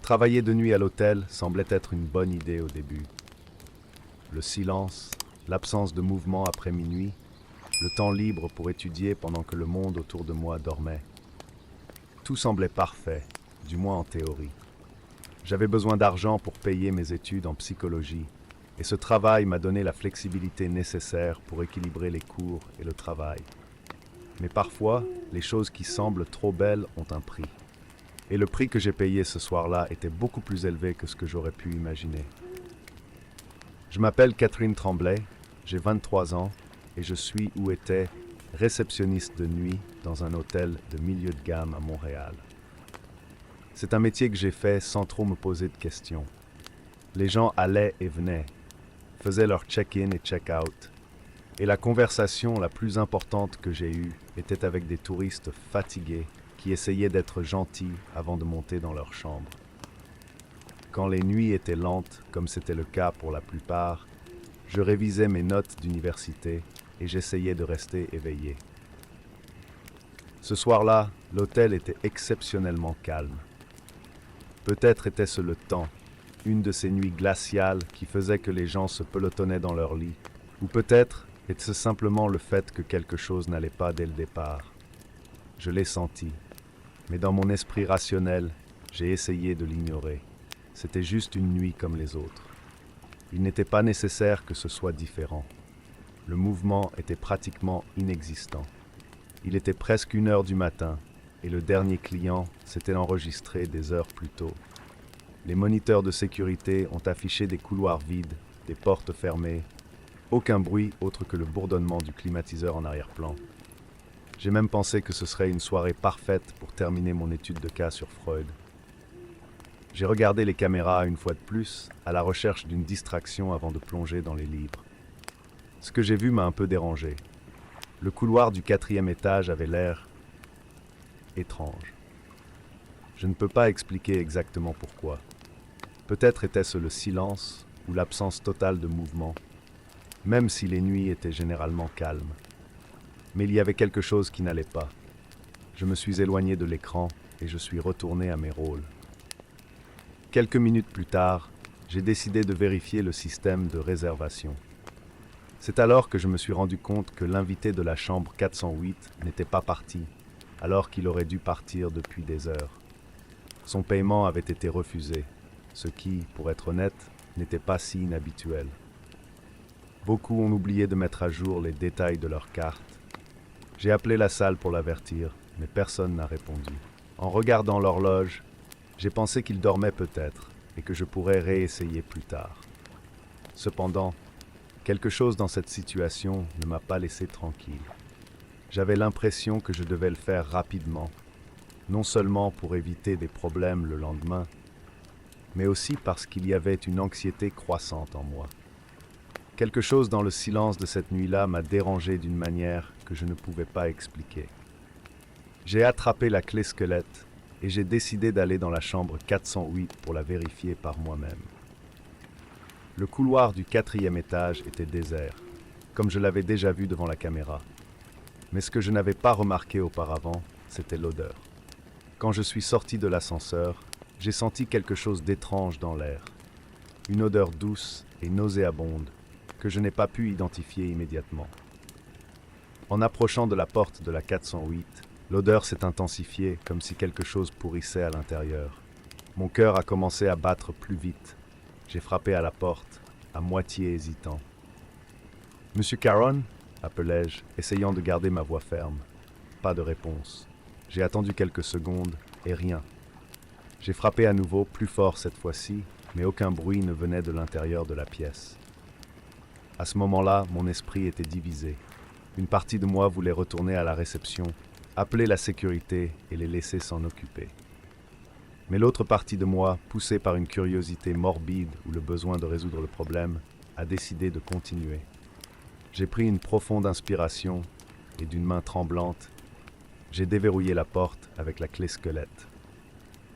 Travailler de nuit à l'hôtel semblait être une bonne idée au début. Le silence, l'absence de mouvement après minuit, le temps libre pour étudier pendant que le monde autour de moi dormait. Tout semblait parfait, du moins en théorie. J'avais besoin d'argent pour payer mes études en psychologie, et ce travail m'a donné la flexibilité nécessaire pour équilibrer les cours et le travail. Mais parfois, les choses qui semblent trop belles ont un prix. Et le prix que j'ai payé ce soir-là était beaucoup plus élevé que ce que j'aurais pu imaginer. Je m'appelle Catherine Tremblay, j'ai 23 ans et je suis ou étais réceptionniste de nuit dans un hôtel de milieu de gamme à Montréal. C'est un métier que j'ai fait sans trop me poser de questions. Les gens allaient et venaient, faisaient leur check-in et check-out, et la conversation la plus importante que j'ai eue était avec des touristes fatigués qui essayaient d'être gentils avant de monter dans leur chambre. Quand les nuits étaient lentes, comme c'était le cas pour la plupart, je révisais mes notes d'université et j'essayais de rester éveillé. Ce soir-là, l'hôtel était exceptionnellement calme. Peut-être était-ce le temps, une de ces nuits glaciales qui faisaient que les gens se pelotonnaient dans leur lit, ou peut-être était-ce simplement le fait que quelque chose n'allait pas dès le départ. Je l'ai senti, mais dans mon esprit rationnel, j'ai essayé de l'ignorer. C'était juste une nuit comme les autres. Il n'était pas nécessaire que ce soit différent. Le mouvement était pratiquement inexistant. Il était presque 1 heure du matin et le dernier client s'était enregistré des heures plus tôt. Les moniteurs de sécurité ont affiché des couloirs vides, des portes fermées, aucun bruit autre que le bourdonnement du climatiseur en arrière-plan. J'ai même pensé que ce serait une soirée parfaite pour terminer mon étude de cas sur Freud. J'ai regardé les caméras une fois de plus, à la recherche d'une distraction avant de plonger dans les livres. Ce que j'ai vu m'a un peu dérangé. Le couloir du 4e étage avait l'air étrange. Je ne peux pas expliquer exactement pourquoi. Peut-être était-ce le silence ou l'absence totale de mouvement, même si les nuits étaient généralement calmes. Mais il y avait quelque chose qui n'allait pas. Je me suis éloigné de l'écran et je suis retourné à mes rôles. Quelques minutes plus tard, j'ai décidé de vérifier le système de réservation. C'est alors que je me suis rendu compte que l'invité de la chambre 408 n'était pas parti, alors qu'il aurait dû partir depuis des heures. Son paiement avait été refusé, ce qui, pour être honnête, n'était pas si inhabituel. Beaucoup ont oublié de mettre à jour les détails de leur carte. J'ai appelé la salle pour l'avertir, mais personne n'a répondu. En regardant l'horloge, j'ai pensé qu'il dormait peut-être et que je pourrais réessayer plus tard. Cependant, quelque chose dans cette situation ne m'a pas laissé tranquille. J'avais l'impression que je devais le faire rapidement, non seulement pour éviter des problèmes le lendemain, mais aussi parce qu'il y avait une anxiété croissante en moi. Quelque chose dans le silence de cette nuit-là m'a dérangé d'une manière que je ne pouvais pas expliquer. J'ai attrapé la clé squelette et j'ai décidé d'aller dans la chambre 408 pour la vérifier par moi-même. Le couloir du 4e étage était désert, comme je l'avais déjà vu devant la caméra. Mais ce que je n'avais pas remarqué auparavant, c'était l'odeur. Quand je suis sorti de l'ascenseur, j'ai senti quelque chose d'étrange dans l'air. Une odeur douce et nauséabonde que je n'ai pas pu identifier immédiatement. En approchant de la porte de la 408, l'odeur s'est intensifiée comme si quelque chose pourrissait à l'intérieur. Mon cœur a commencé à battre plus vite. J'ai frappé à la porte, à moitié hésitant. « Monsieur Caron ?» appelai-je, essayant de garder ma voix ferme. Pas de réponse. J'ai attendu quelques secondes et rien. J'ai frappé à nouveau, plus fort cette fois-ci, mais aucun bruit ne venait de l'intérieur de la pièce. À ce moment-là, mon esprit était divisé. Une partie de moi voulait retourner à la réception, appeler la sécurité et les laisser s'en occuper. Mais l'autre partie de moi, poussée par une curiosité morbide ou le besoin de résoudre le problème, a décidé de continuer. J'ai pris une profonde inspiration et d'une main tremblante, j'ai déverrouillé la porte avec la clé squelette.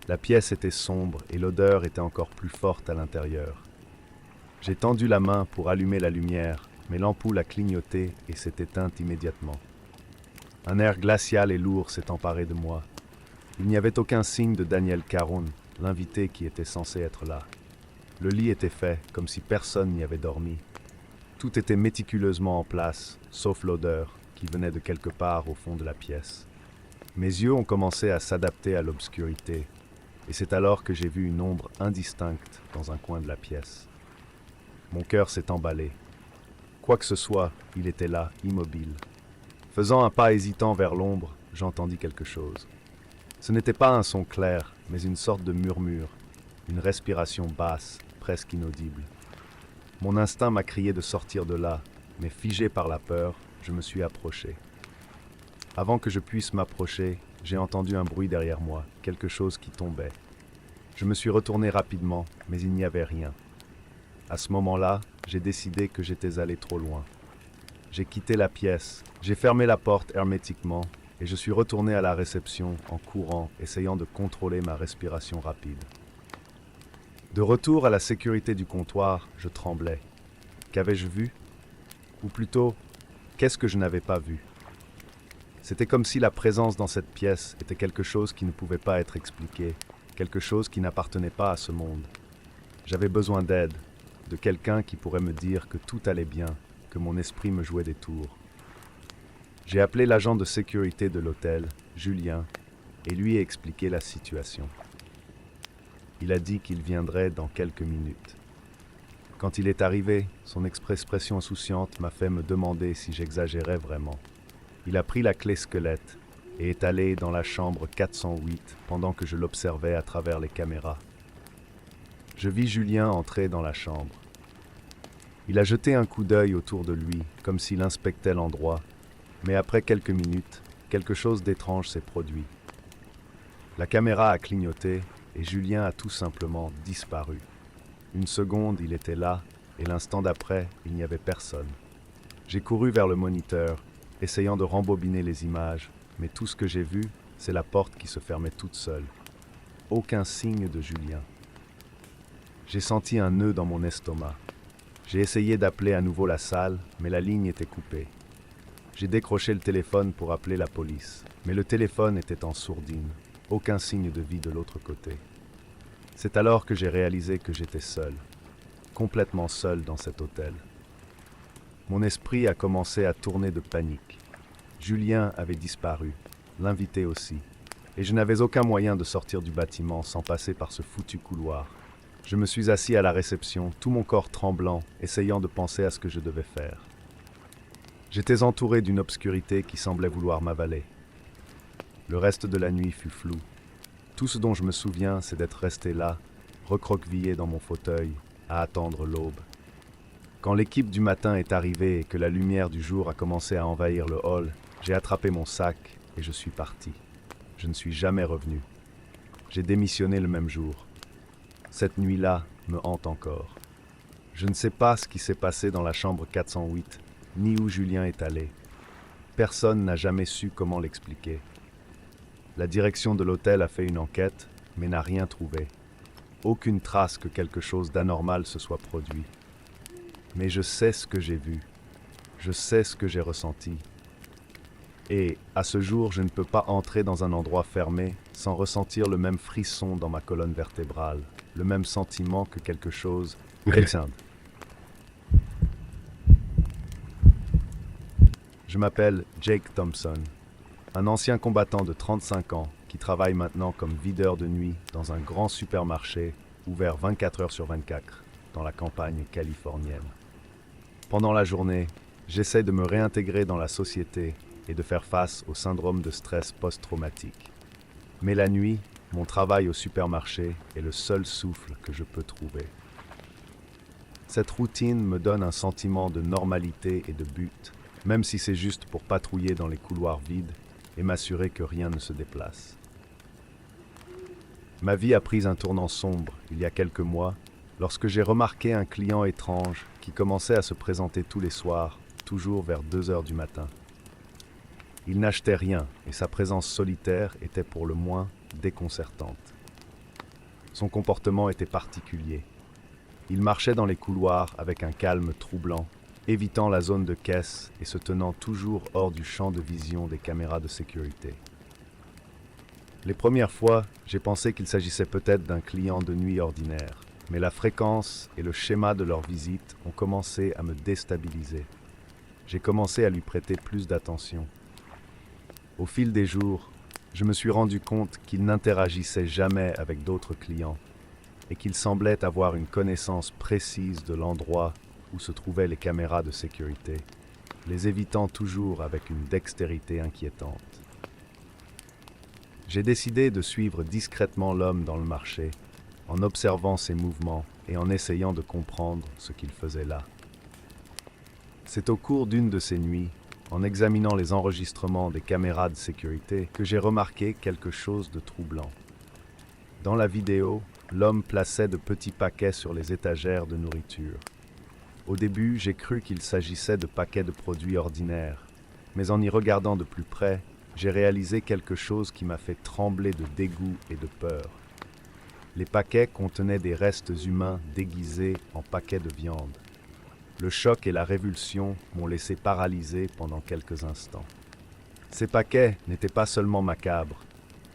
La pièce était sombre et l'odeur était encore plus forte à l'intérieur. J'ai tendu la main pour allumer la lumière, mais l'ampoule a clignoté et s'est éteinte immédiatement. Un air glacial et lourd s'est emparé de moi. Il n'y avait aucun signe de Daniel Caron, l'invité qui était censé être là. Le lit était fait, comme si personne n'y avait dormi. Tout était méticuleusement en place, sauf l'odeur, qui venait de quelque part au fond de la pièce. Mes yeux ont commencé à s'adapter à l'obscurité, et c'est alors que j'ai vu une ombre indistincte dans un coin de la pièce. Mon cœur s'est emballé. Quoi que ce soit, il était là, immobile. Faisant un pas hésitant vers l'ombre, j'entendis quelque chose. Ce n'était pas un son clair, mais une sorte de murmure, une respiration basse, presque inaudible. Mon instinct m'a crié de sortir de là, mais figé par la peur, je me suis approché. Avant que je puisse m'approcher, j'ai entendu un bruit derrière moi, quelque chose qui tombait. Je me suis retourné rapidement, mais il n'y avait rien. À ce moment-là, j'ai décidé que j'étais allé trop loin. J'ai quitté la pièce, j'ai fermé la porte hermétiquement et je suis retourné à la réception en courant, essayant de contrôler ma respiration rapide. De retour à la sécurité du comptoir, je tremblais. Qu'avais-je vu? Ou plutôt, qu'est-ce que je n'avais pas vu? C'était comme si la présence dans cette pièce était quelque chose qui ne pouvait pas être expliqué, quelque chose qui n'appartenait pas à ce monde. J'avais besoin d'aide, de quelqu'un qui pourrait me dire que tout allait bien, que mon esprit me jouait des tours. J'ai appelé l'agent de sécurité de l'hôtel, Julien, et lui ai expliqué la situation. Il a dit qu'il viendrait dans quelques minutes. Quand il est arrivé, son expression insouciante m'a fait me demander si j'exagérais vraiment. Il a pris la clé squelette et est allé dans la chambre 408 pendant que je l'observais à travers les caméras. Je vis Julien entrer dans la chambre. Il a jeté un coup d'œil autour de lui, comme s'il inspectait l'endroit, mais après quelques minutes, quelque chose d'étrange s'est produit. La caméra a clignoté et Julien a tout simplement disparu. Une seconde, il était là, et l'instant d'après, il n'y avait personne. J'ai couru vers le moniteur, essayant de rembobiner les images, mais tout ce que j'ai vu, c'est la porte qui se fermait toute seule. Aucun signe de Julien. J'ai senti un nœud dans mon estomac. J'ai essayé d'appeler à nouveau la salle, mais la ligne était coupée. J'ai décroché le téléphone pour appeler la police, mais le téléphone était en sourdine. Aucun signe de vie de l'autre côté. C'est alors que j'ai réalisé que j'étais seul, complètement seul dans cet hôtel. Mon esprit a commencé à tourner de panique. Julien avait disparu, l'invité aussi, et je n'avais aucun moyen de sortir du bâtiment sans passer par ce foutu couloir. Je me suis assis à la réception, tout mon corps tremblant, essayant de penser à ce que je devais faire. J'étais entouré d'une obscurité qui semblait vouloir m'avaler. Le reste de la nuit fut flou. Tout ce dont je me souviens, c'est d'être resté là, recroquevillé dans mon fauteuil, à attendre l'aube. Quand l'équipe du matin est arrivée et que la lumière du jour a commencé à envahir le hall, j'ai attrapé mon sac et je suis parti. Je ne suis jamais revenu. J'ai démissionné le même jour. Cette nuit-là me hante encore. Je ne sais pas ce qui s'est passé dans la chambre 408, ni où Julien est allé. Personne n'a jamais su comment l'expliquer. La direction de l'hôtel a fait une enquête, mais n'a rien trouvé. Aucune trace que quelque chose d'anormal se soit produit. Mais je sais ce que j'ai vu. Je sais ce que j'ai ressenti. Et, à ce jour, je ne peux pas entrer dans un endroit fermé sans ressentir le même frisson dans ma colonne vertébrale, le même sentiment que quelque chose... Je m'appelle Jake Thompson, un ancien combattant de 35 ans qui travaille maintenant comme videur de nuit dans un grand supermarché ouvert 24 heures sur 24 dans la campagne californienne. Pendant la journée, j'essaie de me réintégrer dans la société et de faire face au syndrome de stress post-traumatique. Mais la nuit, mon travail au supermarché est le seul souffle que je peux trouver. Cette routine me donne un sentiment de normalité et de but, même si c'est juste pour patrouiller dans les couloirs vides et m'assurer que rien ne se déplace. Ma vie a pris un tournant sombre il y a quelques mois, lorsque j'ai remarqué un client étrange qui commençait à se présenter tous les soirs, toujours vers 2 heures du matin. Il n'achetait rien et sa présence solitaire était pour le moins déconcertante. Son comportement était particulier. Il marchait dans les couloirs avec un calme troublant, évitant la zone de caisse et se tenant toujours hors du champ de vision des caméras de sécurité. Les premières fois, j'ai pensé qu'il s'agissait peut-être d'un client de nuit ordinaire, mais la fréquence et le schéma de leur visite ont commencé à me déstabiliser. J'ai commencé à lui prêter plus d'attention. Au fil des jours, je me suis rendu compte qu'il n'interagissait jamais avec d'autres clients et qu'il semblait avoir une connaissance précise de l'endroit où se trouvaient les caméras de sécurité, les évitant toujours avec une dextérité inquiétante. J'ai décidé de suivre discrètement l'homme dans le marché, en observant ses mouvements et en essayant de comprendre ce qu'il faisait là. C'est au cours d'une de ces nuits, en examinant les enregistrements des caméras de sécurité, que j'ai remarqué quelque chose de troublant. Dans la vidéo, l'homme plaçait de petits paquets sur les étagères de nourriture. Au début, j'ai cru qu'il s'agissait de paquets de produits ordinaires, mais en y regardant de plus près, j'ai réalisé quelque chose qui m'a fait trembler de dégoût et de peur. Les paquets contenaient des restes humains déguisés en paquets de viande. Le choc et la révulsion m'ont laissé paralysé pendant quelques instants. Ces paquets n'étaient pas seulement macabres,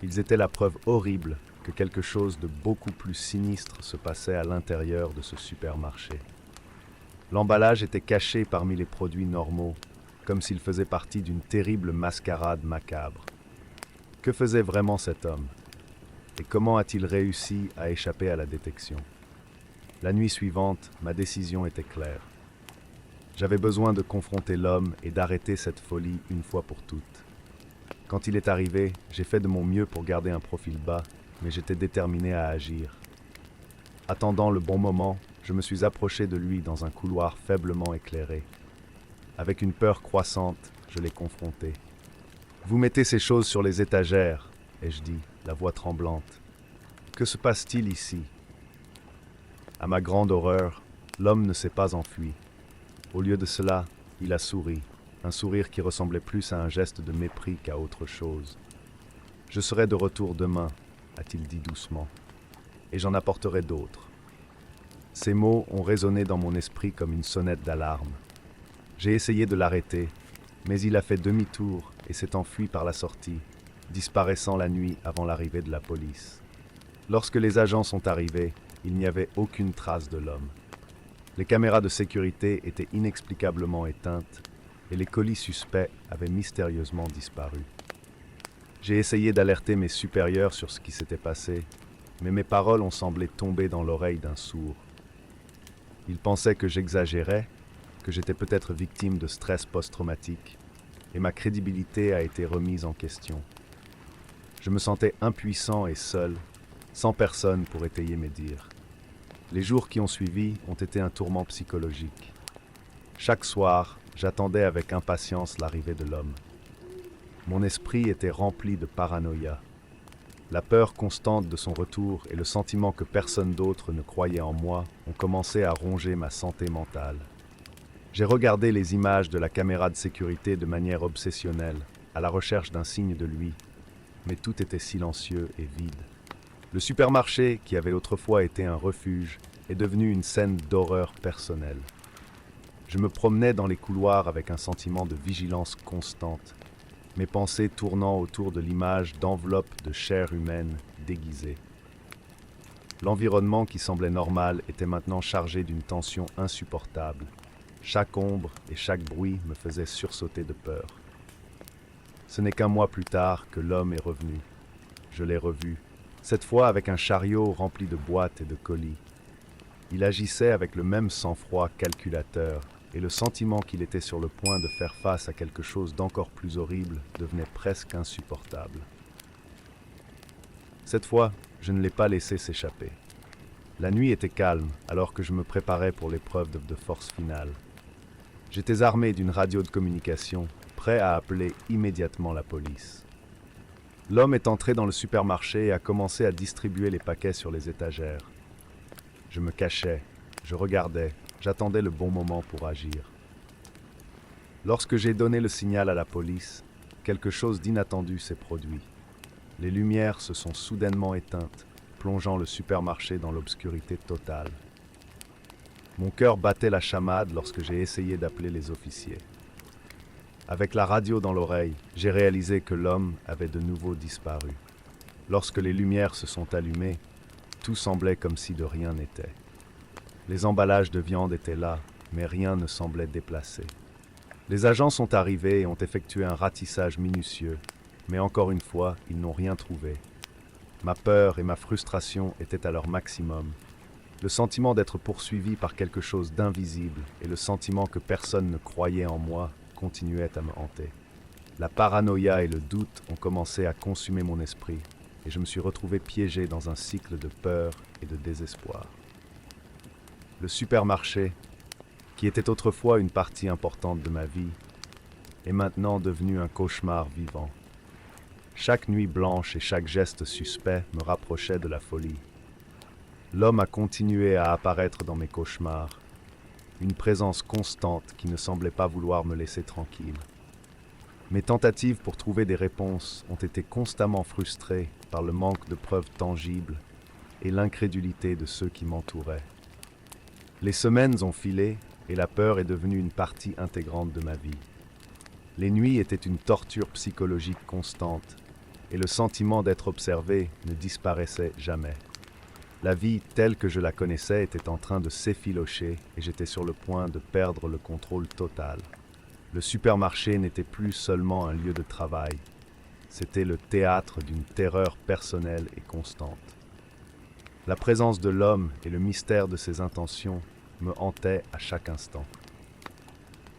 ils étaient la preuve horrible que quelque chose de beaucoup plus sinistre se passait à l'intérieur de ce supermarché. L'emballage était caché parmi les produits normaux, comme s'il faisait partie d'une terrible mascarade macabre. Que faisait vraiment cet homme? Et comment a-t-il réussi à échapper à la détection? La nuit suivante, ma décision était claire. J'avais besoin de confronter l'homme et d'arrêter cette folie une fois pour toutes. Quand il est arrivé, j'ai fait de mon mieux pour garder un profil bas, mais j'étais déterminé à agir. Attendant le bon moment, je me suis approché de lui dans un couloir faiblement éclairé. Avec une peur croissante, je l'ai confronté. « Vous mettez ces choses sur les étagères », ai-je dit, la voix tremblante. « Que se passe-t-il ici ?» À ma grande horreur, l'homme ne s'est pas enfui. Au lieu de cela, il a souri, un sourire qui ressemblait plus à un geste de mépris qu'à autre chose. « Je serai de retour demain », a-t-il dit doucement, « et j'en apporterai d'autres. » Ces mots ont résonné dans mon esprit comme une sonnette d'alarme. J'ai essayé de l'arrêter, mais il a fait demi-tour et s'est enfui par la sortie, disparaissant la nuit avant l'arrivée de la police. Lorsque les agents sont arrivés, il n'y avait aucune trace de l'homme. Les caméras de sécurité étaient inexplicablement éteintes et les colis suspects avaient mystérieusement disparu. J'ai essayé d'alerter mes supérieurs sur ce qui s'était passé, mais mes paroles ont semblé tomber dans l'oreille d'un sourd. Ils pensaient que j'exagérais, que j'étais peut-être victime de stress post-traumatique, et ma crédibilité a été remise en question. Je me sentais impuissant et seul, sans personne pour étayer mes dires. Les jours qui ont suivi ont été un tourment psychologique. Chaque soir, j'attendais avec impatience l'arrivée de l'homme. Mon esprit était rempli de paranoïa. La peur constante de son retour et le sentiment que personne d'autre ne croyait en moi ont commencé à ronger ma santé mentale. J'ai regardé les images de la caméra de sécurité de manière obsessionnelle, à la recherche d'un signe de lui, mais tout était silencieux et vide. Le supermarché, qui avait autrefois été un refuge, est devenu une scène d'horreur personnelle. Je me promenais dans les couloirs avec un sentiment de vigilance constante, mes pensées tournant autour de l'image d'enveloppes de chair humaine déguisée. L'environnement qui semblait normal était maintenant chargé d'une tension insupportable. Chaque ombre et chaque bruit me faisait sursauter de peur. Ce n'est qu'un mois plus tard que l'homme est revenu. Je l'ai revu, cette fois avec un chariot rempli de boîtes et de colis. Il agissait avec le même sang-froid calculateur, et le sentiment qu'il était sur le point de faire face à quelque chose d'encore plus horrible devenait presque insupportable. Cette fois, je ne l'ai pas laissé s'échapper. La nuit était calme, alors que je me préparais pour l'épreuve de force finale. J'étais armé d'une radio de communication, prêt à appeler immédiatement la police. L'homme est entré dans le supermarché et a commencé à distribuer les paquets sur les étagères. Je me cachais, je regardais, j'attendais le bon moment pour agir. Lorsque j'ai donné le signal à la police, quelque chose d'inattendu s'est produit. Les lumières se sont soudainement éteintes, plongeant le supermarché dans l'obscurité totale. Mon cœur battait la chamade lorsque j'ai essayé d'appeler les officiers. Avec la radio dans l'oreille, j'ai réalisé que l'homme avait de nouveau disparu. Lorsque les lumières se sont allumées, tout semblait comme si de rien n'était. Les emballages de viande étaient là, mais rien ne semblait déplacé. Les agents sont arrivés et ont effectué un ratissage minutieux, mais encore une fois, ils n'ont rien trouvé. Ma peur et ma frustration étaient à leur maximum. Le sentiment d'être poursuivi par quelque chose d'invisible et le sentiment que personne ne croyait en moi continuaient à me hanter. La paranoïa et le doute ont commencé à consumer mon esprit et je me suis retrouvé piégé dans un cycle de peur et de désespoir. Le supermarché, qui était autrefois une partie importante de ma vie, est maintenant devenu un cauchemar vivant. Chaque nuit blanche et chaque geste suspect me rapprochait de la folie. L'homme a continué à apparaître dans mes cauchemars, une présence constante qui ne semblait pas vouloir me laisser tranquille. Mes tentatives pour trouver des réponses ont été constamment frustrées par le manque de preuves tangibles et l'incrédulité de ceux qui m'entouraient. Les semaines ont filé et la peur est devenue une partie intégrante de ma vie. Les nuits étaient une torture psychologique constante et le sentiment d'être observé ne disparaissait jamais. La vie telle que je la connaissais était en train de s'effilocher et j'étais sur le point de perdre le contrôle total. Le supermarché n'était plus seulement un lieu de travail, c'était le théâtre d'une terreur personnelle et constante. La présence de l'homme et le mystère de ses intentions me hantaient à chaque instant.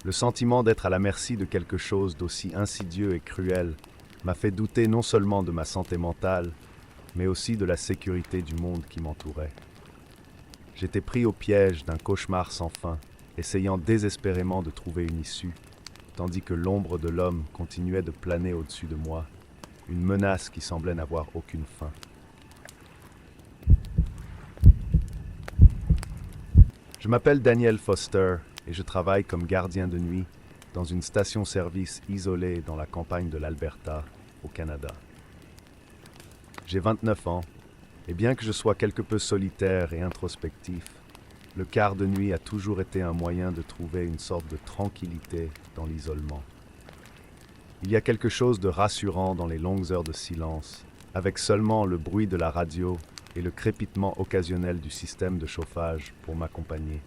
Le sentiment d'être à la merci de quelque chose d'aussi insidieux et cruel m'a fait douter non seulement de ma santé mentale, mais aussi de la sécurité du monde qui m'entourait. J'étais pris au piège d'un cauchemar sans fin, essayant désespérément de trouver une issue, tandis que l'ombre de l'homme continuait de planer au-dessus de moi, une menace qui semblait n'avoir aucune fin. Je m'appelle Daniel Foster et je travaille comme gardien de nuit dans une station-service isolée dans la campagne de l'Alberta, au Canada. J'ai 29 ans, et bien que je sois quelque peu solitaire et introspectif, le quart de nuit a toujours été un moyen de trouver une sorte de tranquillité dans l'isolement. Il y a quelque chose de rassurant dans les longues heures de silence, avec seulement le bruit de la radio et le crépitement occasionnel du système de chauffage pour m'accompagner.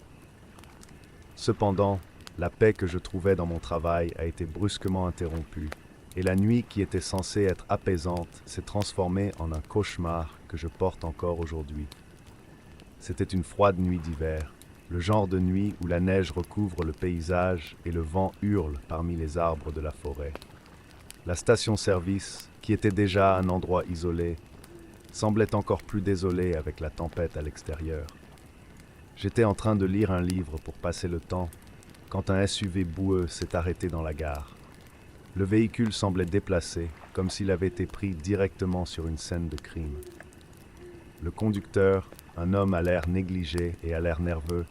Cependant, la paix que je trouvais dans mon travail a été brusquement interrompue, et la nuit qui était censée être apaisante s'est transformée en un cauchemar que je porte encore aujourd'hui. C'était une froide nuit d'hiver, le genre de nuit où la neige recouvre le paysage et le vent hurle parmi les arbres de la forêt. La station-service, qui était déjà un endroit isolé, semblait encore plus désolée avec la tempête à l'extérieur. J'étais en train de lire un livre pour passer le temps, quand un SUV boueux s'est arrêté dans la gare. Le véhicule semblait déplacé, comme s'il avait été pris directement sur une scène de crime. Le conducteur, un homme à l'air négligé et à l'air nerveux,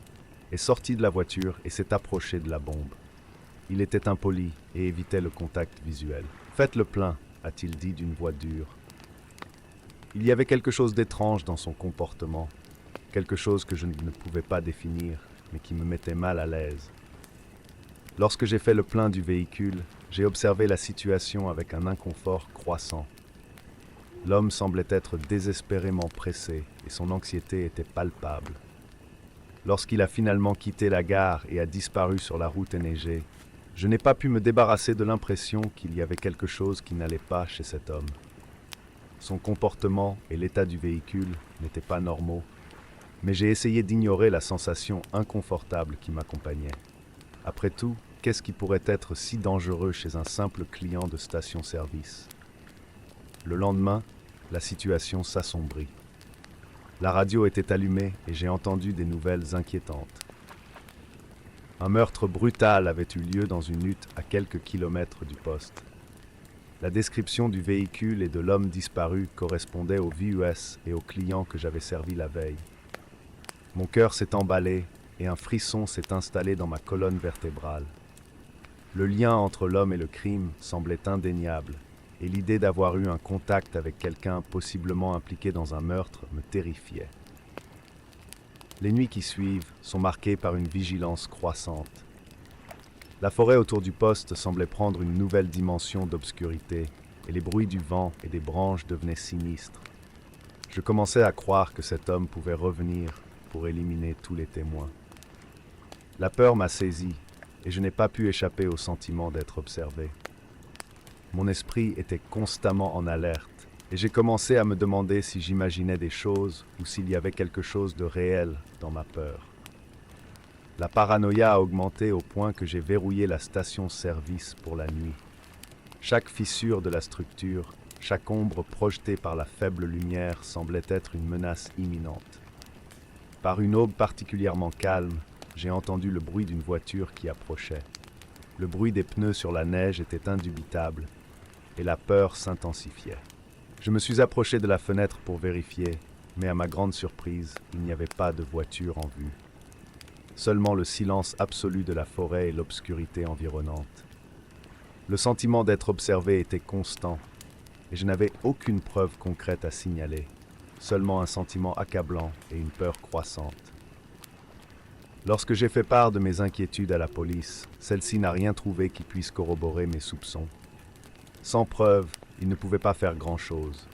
est sorti de la voiture et s'est approché de la bombe. Il était impoli et évitait le contact visuel. « Faites le plein », a-t-il dit d'une voix dure. Il y avait quelque chose d'étrange dans son comportement, quelque chose que je ne pouvais pas définir, mais qui me mettait mal à l'aise. Lorsque j'ai fait le plein du véhicule, j'ai observé la situation avec un inconfort croissant. L'homme semblait être désespérément pressé et son anxiété était palpable. Lorsqu'il a finalement quitté la gare et a disparu sur la route enneigée, je n'ai pas pu me débarrasser de l'impression qu'il y avait quelque chose qui n'allait pas chez cet homme. Son comportement et l'état du véhicule n'étaient pas normaux, mais j'ai essayé d'ignorer la sensation inconfortable qui m'accompagnait. Après tout, qu'est-ce qui pourrait être si dangereux chez un simple client de station-service ? Le lendemain, la situation s'assombrit. La radio était allumée et j'ai entendu des nouvelles inquiétantes. Un meurtre brutal avait eu lieu dans une hutte à quelques kilomètres du poste. La description du véhicule et de l'homme disparu correspondait au VUS et au client que j'avais servi la veille. Mon cœur s'est emballé et un frisson s'est installé dans ma colonne vertébrale. Le lien entre l'homme et le crime semblait indéniable, et l'idée d'avoir eu un contact avec quelqu'un possiblement impliqué dans un meurtre me terrifiait. Les nuits qui suivent sont marquées par une vigilance croissante. La forêt autour du poste semblait prendre une nouvelle dimension d'obscurité, et les bruits du vent et des branches devenaient sinistres. Je commençais à croire que cet homme pouvait revenir pour éliminer tous les témoins. La peur m'a saisi, et je n'ai pas pu échapper au sentiment d'être observé. Mon esprit était constamment en alerte, et j'ai commencé à me demander si j'imaginais des choses ou s'il y avait quelque chose de réel dans ma peur. La paranoïa a augmenté au point que j'ai verrouillé la station-service pour la nuit. Chaque fissure de la structure, chaque ombre projetée par la faible lumière semblait être une menace imminente. Par une aube particulièrement calme, j'ai entendu le bruit d'une voiture qui approchait. Le bruit des pneus sur la neige était indubitable, et la peur s'intensifiait. Je me suis approché de la fenêtre pour vérifier, mais à ma grande surprise, il n'y avait pas de voiture en vue. Seulement le silence absolu de la forêt et l'obscurité environnante. Le sentiment d'être observé était constant, et je n'avais aucune preuve concrète à signaler, seulement un sentiment accablant et une peur croissante. Lorsque j'ai fait part de mes inquiétudes à la police, celle-ci n'a rien trouvé qui puisse corroborer mes soupçons. Sans preuve, il ne pouvait pas faire grand-chose.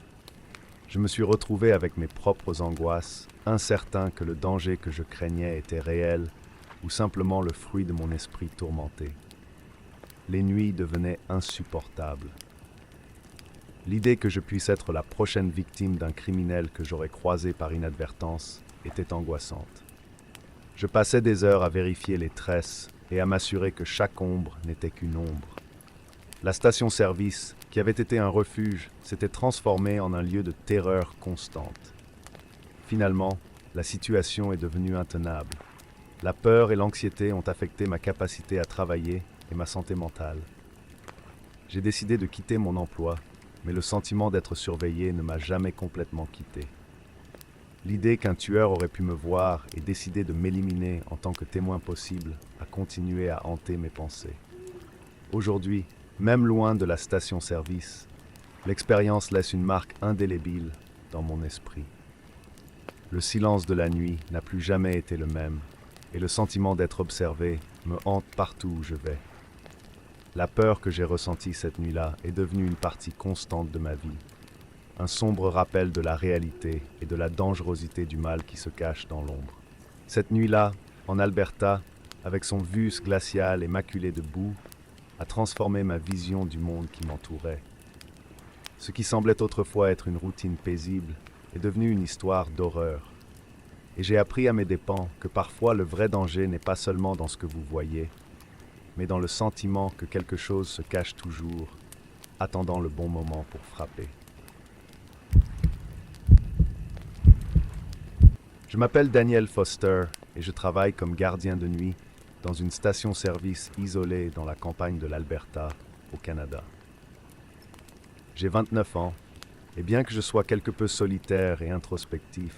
Je me suis retrouvé avec mes propres angoisses, incertain que le danger que je craignais était réel ou simplement le fruit de mon esprit tourmenté. Les nuits devenaient insupportables. L'idée que je puisse être la prochaine victime d'un criminel que j'aurais croisé par inadvertance était angoissante. Je passais des heures à vérifier les tresses et à m'assurer que chaque ombre n'était qu'une ombre. La station-service, qui avait été un refuge, s'était transformée en un lieu de terreur constante. Finalement, la situation est devenue intenable. La peur et l'anxiété ont affecté ma capacité à travailler et ma santé mentale. J'ai décidé de quitter mon emploi, mais le sentiment d'être surveillé ne m'a jamais complètement quitté. L'idée qu'un tueur aurait pu me voir et décider de m'éliminer en tant que témoin possible a continué à hanter mes pensées. Aujourd'hui, même loin de la station-service, l'expérience laisse une marque indélébile dans mon esprit. Le silence de la nuit n'a plus jamais été le même, et le sentiment d'être observé me hante partout où je vais. La peur que j'ai ressentie cette nuit-là est devenue une partie constante de ma vie. Un sombre rappel de la réalité et de la dangerosité du mal qui se cache dans l'ombre. Cette nuit-là, en Alberta, avec son vus glacial et maculé de boue, a transformé ma vision du monde qui m'entourait. Ce qui semblait autrefois être une routine paisible est devenu une histoire d'horreur. Et j'ai appris à mes dépens que parfois le vrai danger n'est pas seulement dans ce que vous voyez, mais dans le sentiment que quelque chose se cache toujours, attendant le bon moment pour frapper. Je m'appelle Daniel Foster et je travaille comme gardien de nuit dans une station-service isolée dans la campagne de l'Alberta, au Canada. J'ai 29 ans, et bien que je sois quelque peu solitaire et introspectif,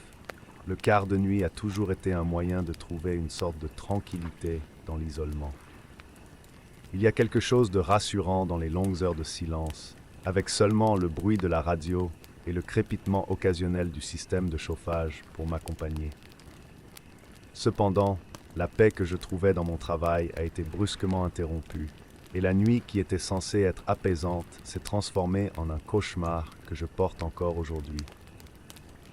le quart de nuit a toujours été un moyen de trouver une sorte de tranquillité dans l'isolement. Il y a quelque chose de rassurant dans les longues heures de silence, avec seulement le bruit de la radio et le crépitement occasionnel du système de chauffage pour m'accompagner. Cependant, la paix que je trouvais dans mon travail a été brusquement interrompue, et la nuit qui était censée être apaisante s'est transformée en un cauchemar que je porte encore aujourd'hui.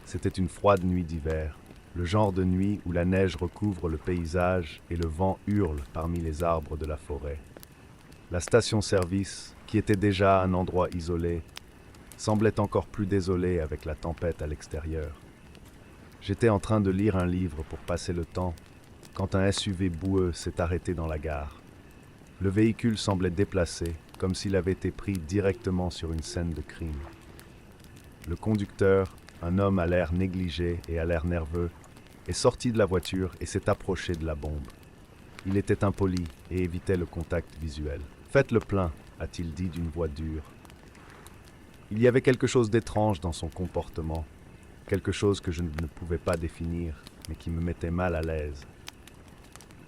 C'était une froide nuit d'hiver, le genre de nuit où la neige recouvre le paysage et le vent hurle parmi les arbres de la forêt. La station-service, qui était déjà un endroit isolé, semblait encore plus désolée avec la tempête à l'extérieur. J'étais en train de lire un livre pour passer le temps, quand un SUV boueux s'est arrêté dans la gare. Le véhicule semblait déplacé, comme s'il avait été pris directement sur une scène de crime. Le conducteur, un homme à l'air négligé et à l'air nerveux, est sorti de la voiture et s'est approché de la bombe. Il était impoli et évitait le contact visuel. « Faites le plein », a-t-il dit d'une voix dure. Il y avait quelque chose d'étrange dans son comportement, quelque chose que je ne pouvais pas définir, mais qui me mettait mal à l'aise.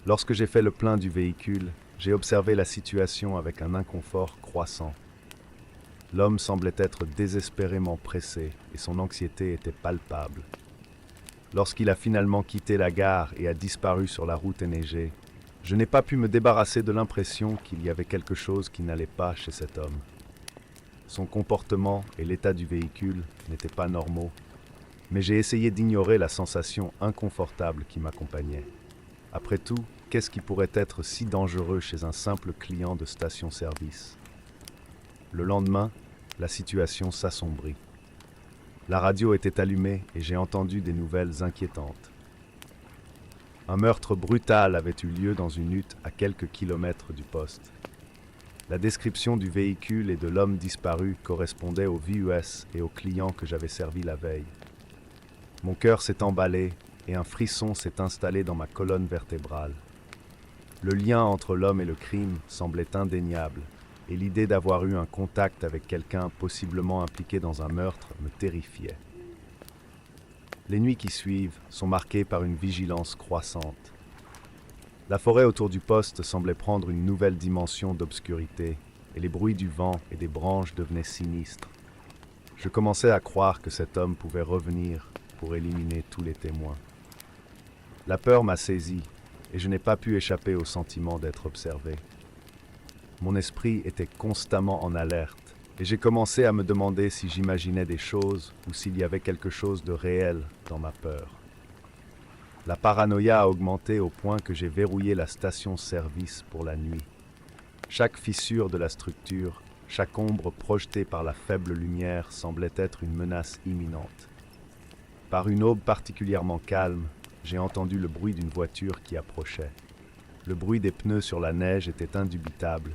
Lorsque j'ai fait le plein du véhicule, j'ai observé la situation avec un inconfort croissant. L'homme semblait être désespérément pressé et son anxiété était palpable. Lorsqu'il a finalement quitté la gare et a disparu sur la route enneigée, je n'ai pas pu me débarrasser de l'impression qu'il y avait quelque chose qui n'allait pas chez cet homme. Son comportement et l'état du véhicule n'étaient pas normaux, mais j'ai essayé d'ignorer la sensation inconfortable qui m'accompagnait. Après tout, qu'est-ce qui pourrait être si dangereux chez un simple client de station-service? Le lendemain, la situation s'assombrit. La radio était allumée et j'ai entendu des nouvelles inquiétantes. Un meurtre brutal avait eu lieu dans une hutte à quelques kilomètres du poste. La description du véhicule et de l'homme disparu correspondait au VUS et au client que j'avais servi la veille. Mon cœur s'est emballé et un frisson s'est installé dans ma colonne vertébrale. Le lien entre l'homme et le crime semblait indéniable, et l'idée d'avoir eu un contact avec quelqu'un possiblement impliqué dans un meurtre me terrifiait. Les nuits qui suivent sont marquées par une vigilance croissante. La forêt autour du poste semblait prendre une nouvelle dimension d'obscurité, et les bruits du vent et des branches devenaient sinistres. Je commençais à croire que cet homme pouvait revenir pour éliminer tous les témoins. La peur m'a saisi, et je n'ai pas pu échapper au sentiment d'être observé. Mon esprit était constamment en alerte, et j'ai commencé à me demander si j'imaginais des choses ou s'il y avait quelque chose de réel dans ma peur. La paranoïa a augmenté au point que j'ai verrouillé la station-service pour la nuit. Chaque fissure de la structure, chaque ombre projetée par la faible lumière semblait être une menace imminente. Par une aube particulièrement calme, j'ai entendu le bruit d'une voiture qui approchait. Le bruit des pneus sur la neige était indubitable,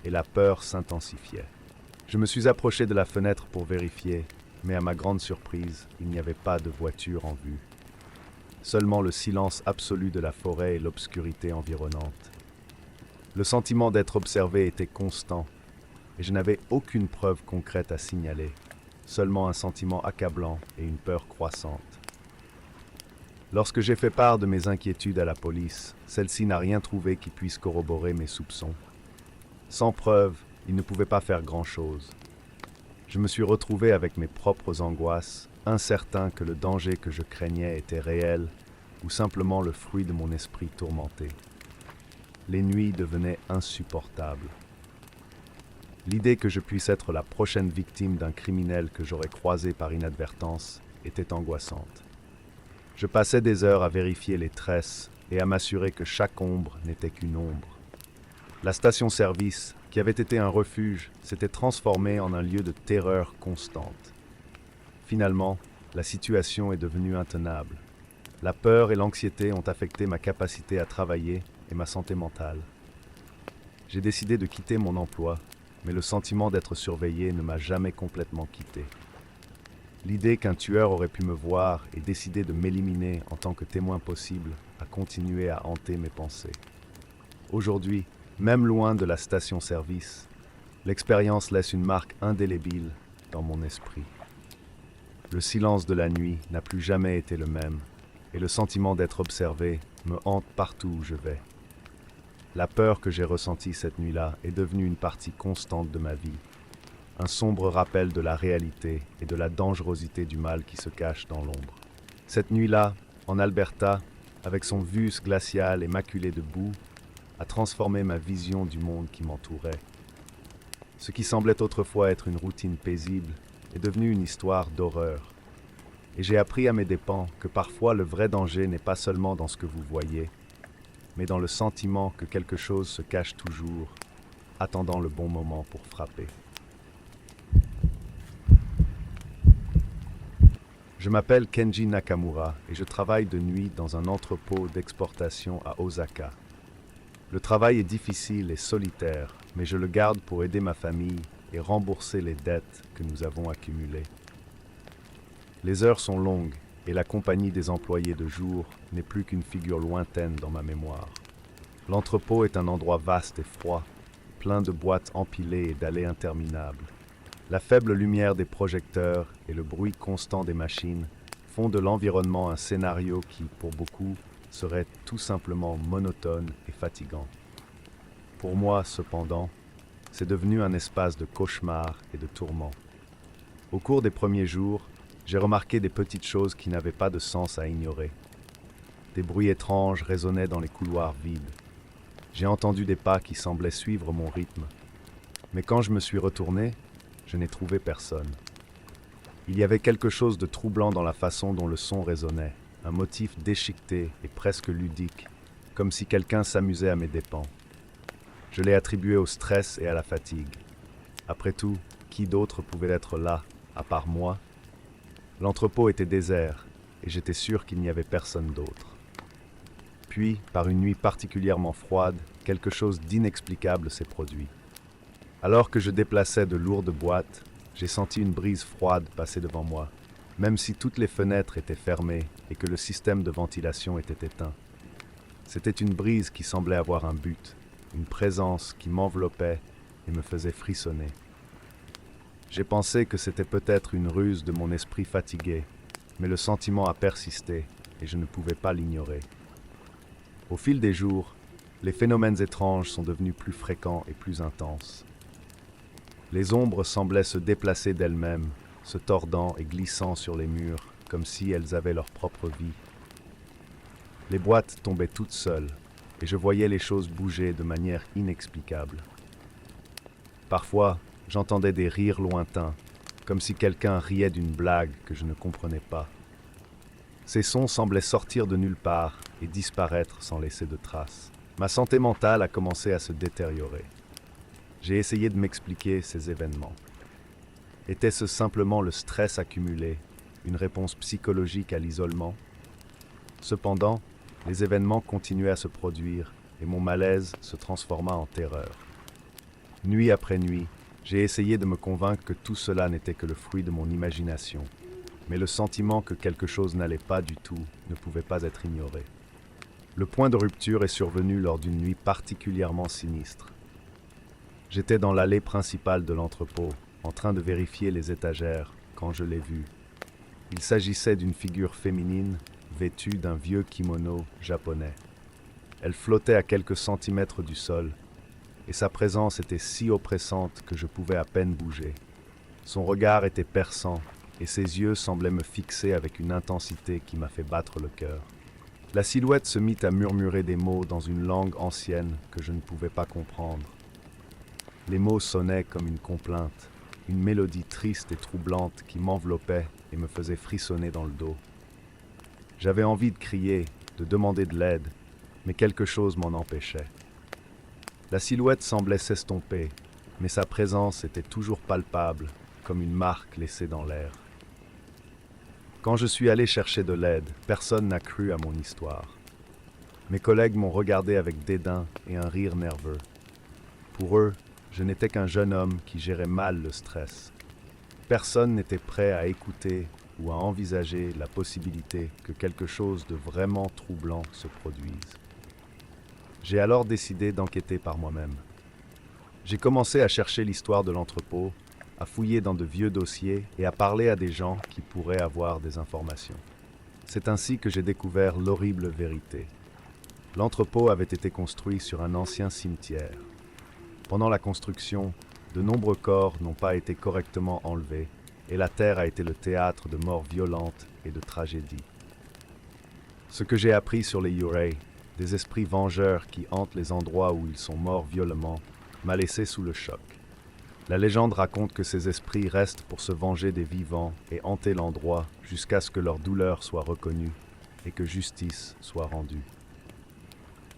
et la peur s'intensifiait. Je me suis approché de la fenêtre pour vérifier, mais à ma grande surprise, il n'y avait pas de voiture en vue. Seulement le silence absolu de la forêt et l'obscurité environnante. Le sentiment d'être observé était constant, et je n'avais aucune preuve concrète à signaler, seulement un sentiment accablant et une peur croissante. Lorsque j'ai fait part de mes inquiétudes à la police, celle-ci n'a rien trouvé qui puisse corroborer mes soupçons. Sans preuve, il ne pouvait pas faire grand-chose. Je me suis retrouvé avec mes propres angoisses, incertain que le danger que je craignais était réel ou simplement le fruit de mon esprit tourmenté. Les nuits devenaient insupportables. L'idée que je puisse être la prochaine victime d'un criminel que j'aurais croisé par inadvertance était angoissante. Je passais des heures à vérifier les tresses et à m'assurer que chaque ombre n'était qu'une ombre. La station-service, qui avait été un refuge, s'était transformée en un lieu de terreur constante. Finalement, la situation est devenue intenable. La peur et l'anxiété ont affecté ma capacité à travailler et ma santé mentale. J'ai décidé de quitter mon emploi, mais le sentiment d'être surveillé ne m'a jamais complètement quitté. L'idée qu'un tueur aurait pu me voir et décider de m'éliminer en tant que témoin possible a continué à hanter mes pensées. Aujourd'hui, même loin de la station-service, l'expérience laisse une marque indélébile dans mon esprit. Le silence de la nuit n'a plus jamais été le même, et le sentiment d'être observé me hante partout où je vais. La peur que j'ai ressentie cette nuit-là est devenue une partie constante de ma vie, un sombre rappel de la réalité et de la dangerosité du mal qui se cache dans l'ombre. Cette nuit-là, en Alberta, avec son vus glacial et maculé de boue, a transformé ma vision du monde qui m'entourait. Ce qui semblait autrefois être une routine paisible est devenu une histoire d'horreur. Et j'ai appris à mes dépens que parfois le vrai danger n'est pas seulement dans ce que vous voyez, mais dans le sentiment que quelque chose se cache toujours, attendant le bon moment pour frapper. Je m'appelle Kenji Nakamura et je travaille de nuit dans un entrepôt d'exportation à Osaka. Le travail est difficile et solitaire, mais je le garde pour aider ma famille et rembourser les dettes que nous avons accumulées. Les heures sont longues et la compagnie des employés de jour n'est plus qu'une figure lointaine dans ma mémoire. L'entrepôt est un endroit vaste et froid, plein de boîtes empilées et d'allées interminables. La faible lumière des projecteurs et le bruit constant des machines font de l'environnement un scénario qui, pour beaucoup, serait tout simplement monotone et fatigant. Pour moi, cependant, c'est devenu un espace de cauchemar et de tourment. Au cours des premiers jours, j'ai remarqué des petites choses qui n'avaient pas de sens à ignorer. Des bruits étranges résonnaient dans les couloirs vides. J'ai entendu des pas qui semblaient suivre mon rythme. Mais quand je me suis retourné, je n'ai trouvé personne. Il y avait quelque chose de troublant dans la façon dont le son résonnait, un motif déchiqueté et presque ludique, comme si quelqu'un s'amusait à mes dépens. Je l'ai attribué au stress et à la fatigue. Après tout, qui d'autre pouvait être là, à part moi? L'entrepôt était désert, et j'étais sûr qu'il n'y avait personne d'autre. Puis, par une nuit particulièrement froide, quelque chose d'inexplicable s'est produit. Alors que je déplaçais de lourdes boîtes, j'ai senti une brise froide passer devant moi, même si toutes les fenêtres étaient fermées et que le système de ventilation était éteint. C'était une brise qui semblait avoir un but, une présence qui m'enveloppait et me faisait frissonner. J'ai pensé que c'était peut-être une ruse de mon esprit fatigué, mais le sentiment a persisté et je ne pouvais pas l'ignorer. Au fil des jours, les phénomènes étranges sont devenus plus fréquents et plus intenses. Les ombres semblaient se déplacer d'elles-mêmes, se tordant et glissant sur les murs, comme si elles avaient leur propre vie. Les boîtes tombaient toutes seules, et je voyais les choses bouger de manière inexplicable. Parfois, j'entendais des rires lointains, comme si quelqu'un riait d'une blague que je ne comprenais pas. Ces sons semblaient sortir de nulle part et disparaître sans laisser de traces. Ma santé mentale a commencé à se détériorer. J'ai essayé de m'expliquer ces événements. Était-ce simplement le stress accumulé, une réponse psychologique à l'isolement? Cependant, les événements continuaient à se produire et mon malaise se transforma en terreur. Nuit après nuit, j'ai essayé de me convaincre que tout cela n'était que le fruit de mon imagination, mais le sentiment que quelque chose n'allait pas du tout ne pouvait pas être ignoré. Le point de rupture est survenu lors d'une nuit particulièrement sinistre. J'étais dans l'allée principale de l'entrepôt, en train de vérifier les étagères, quand je l'ai vue. Il s'agissait d'une figure féminine, vêtue d'un vieux kimono japonais. Elle flottait à quelques centimètres du sol, et sa présence était si oppressante que je pouvais à peine bouger. Son regard était perçant, et ses yeux semblaient me fixer avec une intensité qui m'a fait battre le cœur. La silhouette se mit à murmurer des mots dans une langue ancienne que je ne pouvais pas comprendre. Les mots sonnaient comme une complainte, une mélodie triste et troublante qui m'enveloppait et me faisait frissonner dans le dos. J'avais envie de crier, de demander de l'aide, mais quelque chose m'en empêchait. La silhouette semblait s'estomper, mais sa présence était toujours palpable, comme une marque laissée dans l'air. Quand je suis allé chercher de l'aide, personne n'a cru à mon histoire. Mes collègues m'ont regardé avec dédain et un rire nerveux. Pour eux, je n'étais qu'un jeune homme qui gérait mal le stress. Personne n'était prêt à écouter ou à envisager la possibilité que quelque chose de vraiment troublant se produise. J'ai alors décidé d'enquêter par moi-même. J'ai commencé à chercher l'histoire de l'entrepôt, à fouiller dans de vieux dossiers et à parler à des gens qui pourraient avoir des informations. C'est ainsi que j'ai découvert l'horrible vérité. L'entrepôt avait été construit sur un ancien cimetière. Pendant la construction, de nombreux corps n'ont pas été correctement enlevés et la terre a été le théâtre de morts violentes et de tragédies. Ce que j'ai appris sur les Yurei, des esprits vengeurs qui hantent les endroits où ils sont morts violemment, m'a laissé sous le choc. La légende raconte que ces esprits restent pour se venger des vivants et hanter l'endroit jusqu'à ce que leur douleur soit reconnue et que justice soit rendue.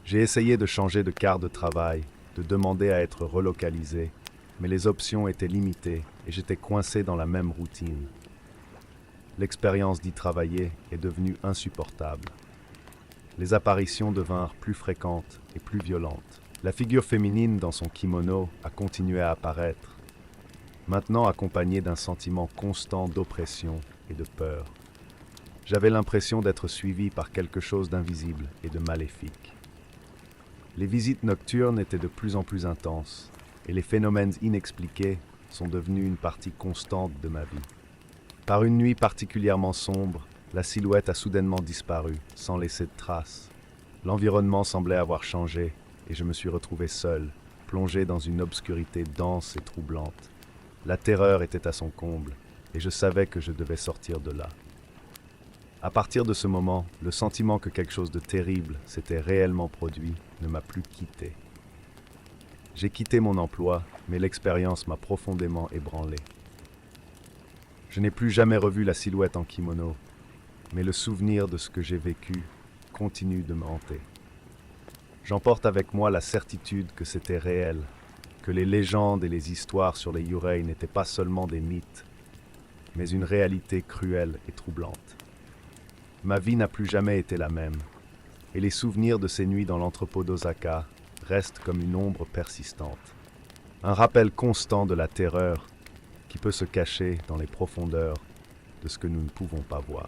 J'ai essayé de changer de quart de travail, de demander à être relocalisé, mais les options étaient limitées et j'étais coincé dans la même routine. L'expérience d'y travailler est devenue insupportable. Les apparitions devinrent plus fréquentes et plus violentes. La figure féminine dans son kimono a continué à apparaître, maintenant accompagnée d'un sentiment constant d'oppression et de peur. J'avais l'impression d'être suivi par quelque chose d'invisible et de maléfique. Les visites nocturnes étaient de plus en plus intenses, et les phénomènes inexpliqués sont devenus une partie constante de ma vie. Par une nuit particulièrement sombre, la silhouette a soudainement disparu, sans laisser de traces. L'environnement semblait avoir changé, et je me suis retrouvé seul, plongé dans une obscurité dense et troublante. La terreur était à son comble, et je savais que je devais sortir de là. À partir de ce moment, le sentiment que quelque chose de terrible s'était réellement produit ne m'a plus quitté. J'ai quitté mon emploi, mais l'expérience m'a profondément ébranlé. Je n'ai plus jamais revu la silhouette en kimono, mais le souvenir de ce que j'ai vécu continue de me hanter. J'emporte avec moi la certitude que c'était réel, que les légendes et les histoires sur les Yurei n'étaient pas seulement des mythes, mais une réalité cruelle et troublante. Ma vie n'a plus jamais été la même, et les souvenirs de ces nuits dans l'entrepôt d'Osaka restent comme une ombre persistante. Un rappel constant de la terreur qui peut se cacher dans les profondeurs de ce que nous ne pouvons pas voir.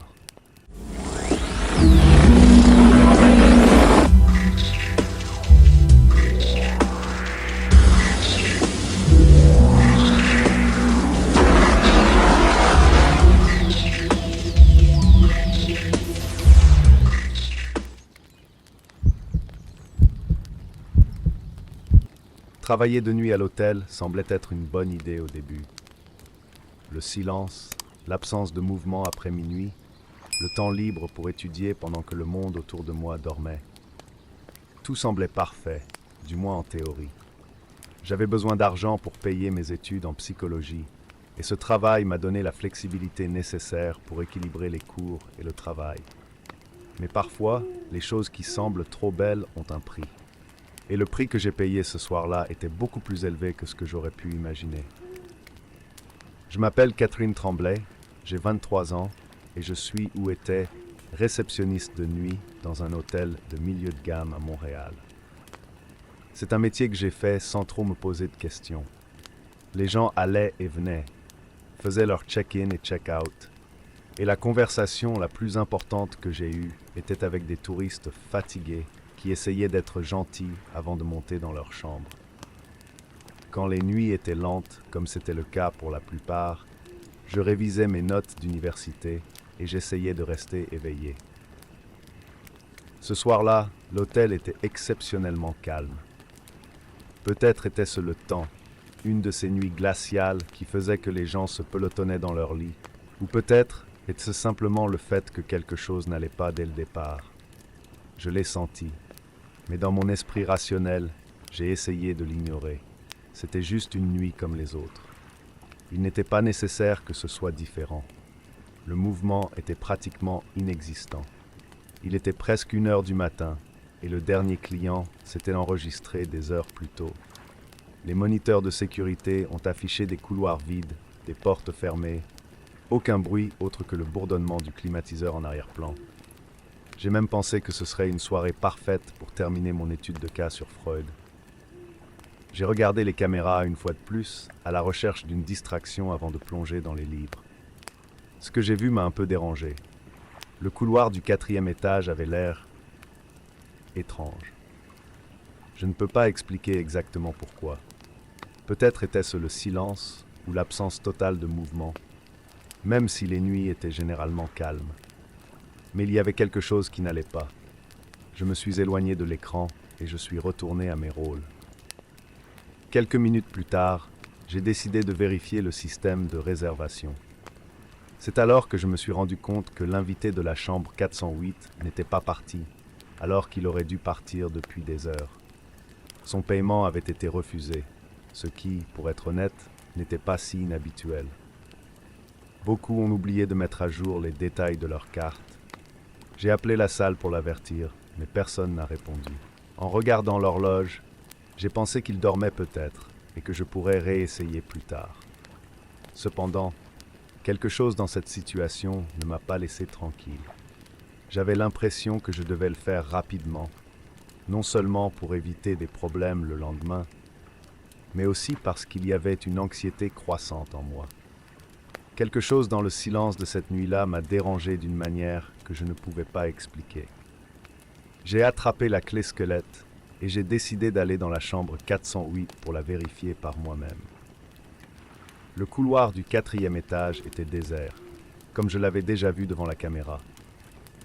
Travailler de nuit à l'hôtel semblait être une bonne idée au début. Le silence, l'absence de mouvement après minuit, le temps libre pour étudier pendant que le monde autour de moi dormait. Tout semblait parfait, du moins en théorie. J'avais besoin d'argent pour payer mes études en psychologie, et ce travail m'a donné la flexibilité nécessaire pour équilibrer les cours et le travail. Mais parfois, les choses qui semblent trop belles ont un prix. Et le prix que j'ai payé ce soir-là était beaucoup plus élevé que ce que j'aurais pu imaginer. Je m'appelle Catherine Tremblay, j'ai 23 ans et je suis ou étais réceptionniste de nuit dans un hôtel de milieu de gamme à Montréal. C'est un métier que j'ai fait sans trop me poser de questions. Les gens allaient et venaient, faisaient leur check-in et check-out, et la conversation la plus importante que j'ai eue était avec des touristes fatigués qui essayaient d'être gentils avant de monter dans leur chambre. Quand les nuits étaient lentes, comme c'était le cas pour la plupart, je révisais mes notes d'université et j'essayais de rester éveillé. Ce soir-là, l'hôtel était exceptionnellement calme. Peut-être était-ce le temps, une de ces nuits glaciales qui faisaient que les gens se pelotonnaient dans leur lit, ou peut-être était-ce simplement le fait que quelque chose n'allait pas dès le départ. Je l'ai senti. Mais dans mon esprit rationnel, j'ai essayé de l'ignorer. C'était juste une nuit comme les autres. Il n'était pas nécessaire que ce soit différent. Le mouvement était pratiquement inexistant. Il était presque 1h du matin et le dernier client s'était enregistré des heures plus tôt. Les moniteurs de sécurité ont affiché des couloirs vides, des portes fermées, aucun bruit autre que le bourdonnement du climatiseur en arrière-plan. J'ai même pensé que ce serait une soirée parfaite pour terminer mon étude de cas sur Freud. J'ai regardé les caméras une fois de plus, à la recherche d'une distraction avant de plonger dans les livres. Ce que j'ai vu m'a un peu dérangé. Le couloir du 4e étage avait l'air étrange. Je ne peux pas expliquer exactement pourquoi. Peut-être était-ce le silence ou l'absence totale de mouvement, même si les nuits étaient généralement calmes. Mais il y avait quelque chose qui n'allait pas. Je me suis éloigné de l'écran et je suis retourné à mes rôles. Quelques minutes plus tard, j'ai décidé de vérifier le système de réservation. C'est alors que je me suis rendu compte que l'invité de la chambre 408 n'était pas parti, alors qu'il aurait dû partir depuis des heures. Son paiement avait été refusé, ce qui, pour être honnête, n'était pas si inhabituel. Beaucoup ont oublié de mettre à jour les détails de leur carte. J'ai appelé la salle pour l'avertir, mais personne n'a répondu. En regardant l'horloge, j'ai pensé qu'il dormait peut-être et que je pourrais réessayer plus tard. Cependant, quelque chose dans cette situation ne m'a pas laissé tranquille. J'avais l'impression que je devais le faire rapidement, non seulement pour éviter des problèmes le lendemain, mais aussi parce qu'il y avait une anxiété croissante en moi. Quelque chose dans le silence de cette nuit-là m'a dérangé d'une manière que je ne pouvais pas expliquer. J'ai attrapé la clé squelette et j'ai décidé d'aller dans la chambre 408 pour la vérifier par moi-même. Le couloir du 4e étage était désert, comme je l'avais déjà vu devant la caméra.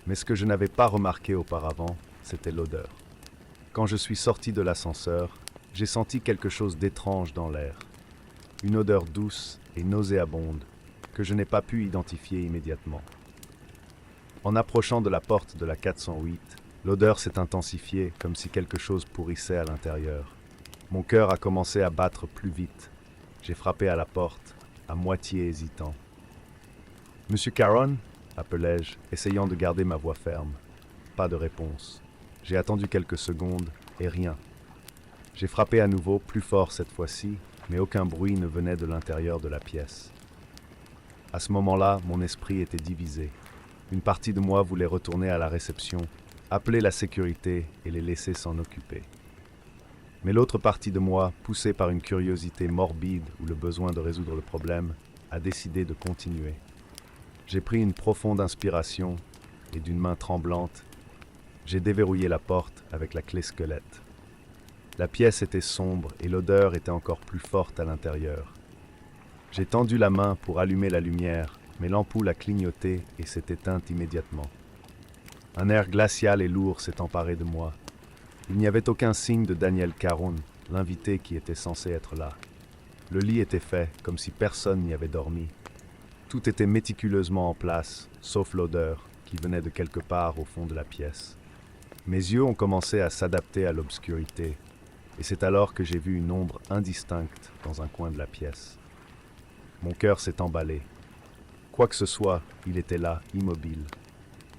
Mais ce que je n'avais pas remarqué auparavant, c'était l'odeur. Quand je suis sorti de l'ascenseur, j'ai senti quelque chose d'étrange dans l'air. Une odeur douce et nauséabonde que je n'ai pas pu identifier immédiatement. En approchant de la porte de la 408, l'odeur s'est intensifiée comme si quelque chose pourrissait à l'intérieur. Mon cœur a commencé à battre plus vite. J'ai frappé à la porte, à moitié hésitant. Monsieur Caron, appelai-je, essayant de garder ma voix ferme. Pas de réponse. J'ai attendu quelques secondes, et rien. J'ai frappé à nouveau, plus fort cette fois-ci, mais aucun bruit ne venait de l'intérieur de la pièce. À ce moment-là, mon esprit était divisé. Une partie de moi voulait retourner à la réception, appeler la sécurité et les laisser s'en occuper. Mais l'autre partie de moi, poussée par une curiosité morbide ou le besoin de résoudre le problème, a décidé de continuer. J'ai pris une profonde inspiration et d'une main tremblante, j'ai déverrouillé la porte avec la clé squelette. La pièce était sombre et l'odeur était encore plus forte à l'intérieur. J'ai tendu la main pour allumer la lumière, mais l'ampoule a clignoté et s'est éteinte immédiatement. Un air glacial et lourd s'est emparé de moi. Il n'y avait aucun signe de Daniel Caron, l'invité qui était censé être là. Le lit était fait, comme si personne n'y avait dormi. Tout était méticuleusement en place, sauf l'odeur, qui venait de quelque part au fond de la pièce. Mes yeux ont commencé à s'adapter à l'obscurité, et c'est alors que j'ai vu une ombre indistincte dans un coin de la pièce. Mon cœur s'est emballé. Quoi que ce soit, il était là, immobile.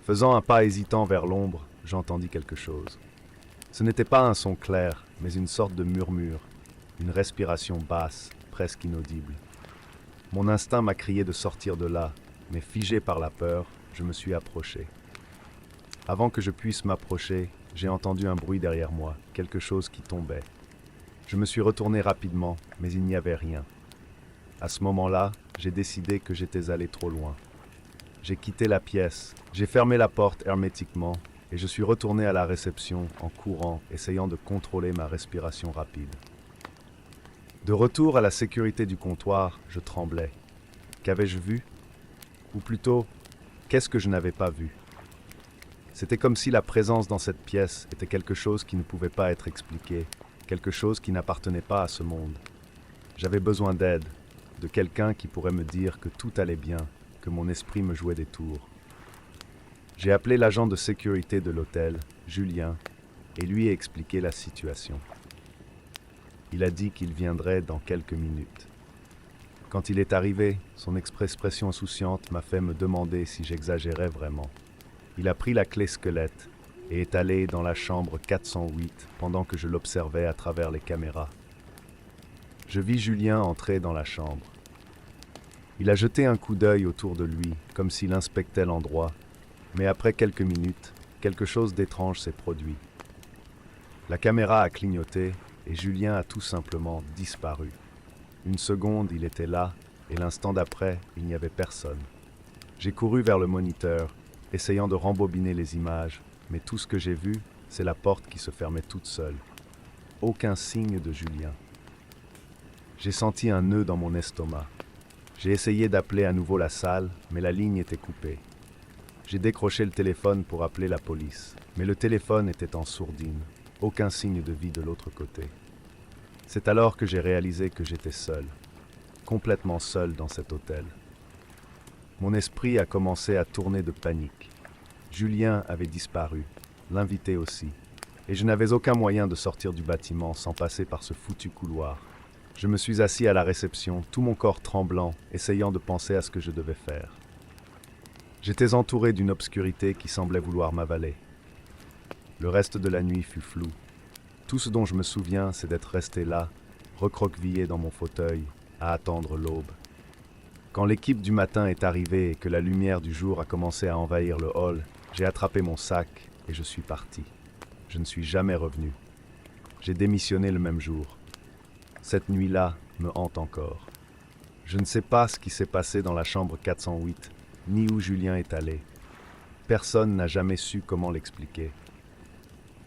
Faisant un pas hésitant vers l'ombre, j'entendis quelque chose. Ce n'était pas un son clair, mais une sorte de murmure, une respiration basse, presque inaudible. Mon instinct m'a crié de sortir de là, mais figé par la peur, je me suis approché. Avant que je puisse m'approcher, j'ai entendu un bruit derrière moi, quelque chose qui tombait. Je me suis retourné rapidement, mais il n'y avait rien. À ce moment-là, j'ai décidé que j'étais allé trop loin. J'ai quitté la pièce, j'ai fermé la porte hermétiquement et je suis retourné à la réception en courant, essayant de contrôler ma respiration rapide. De retour à la sécurité du comptoir, je tremblais. Qu'avais-je vu? Ou plutôt, qu'est-ce que je n'avais pas vu? C'était comme si la présence dans cette pièce était quelque chose qui ne pouvait pas être expliqué, quelque chose qui n'appartenait pas à ce monde. J'avais besoin d'aide, de quelqu'un qui pourrait me dire que tout allait bien, que mon esprit me jouait des tours. J'ai appelé l'agent de sécurité de l'hôtel, Julien, et lui ai expliqué la situation. Il a dit qu'il viendrait dans quelques minutes. Quand il est arrivé, son expression insouciante m'a fait me demander si j'exagérais vraiment. Il a pris la clé squelette et est allé dans la chambre 408 pendant que je l'observais à travers les caméras. Je vis Julien entrer dans la chambre. Il a jeté un coup d'œil autour de lui, comme s'il inspectait l'endroit, mais après quelques minutes, quelque chose d'étrange s'est produit. La caméra a clignoté et Julien a tout simplement disparu. Une seconde, il était là, et l'instant d'après, il n'y avait personne. J'ai couru vers le moniteur, essayant de rembobiner les images, mais tout ce que j'ai vu, c'est la porte qui se fermait toute seule. Aucun signe de Julien. J'ai senti un nœud dans mon estomac. J'ai essayé d'appeler à nouveau la salle, mais la ligne était coupée. J'ai décroché le téléphone pour appeler la police, mais le téléphone était en sourdine. Aucun signe de vie de l'autre côté. C'est alors que j'ai réalisé que j'étais seul, complètement seul dans cet hôtel. Mon esprit a commencé à tourner de panique. Julien avait disparu, l'invité aussi, et je n'avais aucun moyen de sortir du bâtiment sans passer par ce foutu couloir. Je me suis assis à la réception, tout mon corps tremblant, essayant de penser à ce que je devais faire. J'étais entouré d'une obscurité qui semblait vouloir m'avaler. Le reste de la nuit fut flou. Tout ce dont je me souviens, c'est d'être resté là, recroquevillé dans mon fauteuil, à attendre l'aube. Quand l'équipe du matin est arrivée et que la lumière du jour a commencé à envahir le hall, j'ai attrapé mon sac et je suis parti. Je ne suis jamais revenu. J'ai démissionné le même jour. Cette nuit-là me hante encore. Je ne sais pas ce qui s'est passé dans la chambre 408, ni où Julien est allé. Personne n'a jamais su comment l'expliquer.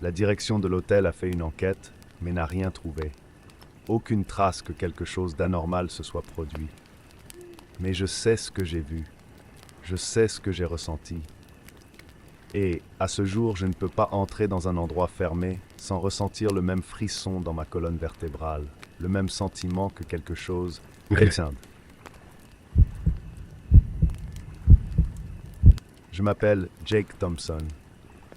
La direction de l'hôtel a fait une enquête, mais n'a rien trouvé. Aucune trace que quelque chose d'anormal se soit produit. Mais je sais ce que j'ai vu. Je sais ce que j'ai ressenti. Et, à ce jour, je ne peux pas entrer dans un endroit fermé sans ressentir le même frisson dans ma colonne vertébrale, le même sentiment que quelque chose... Alexandre. Je m'appelle Jake Thompson,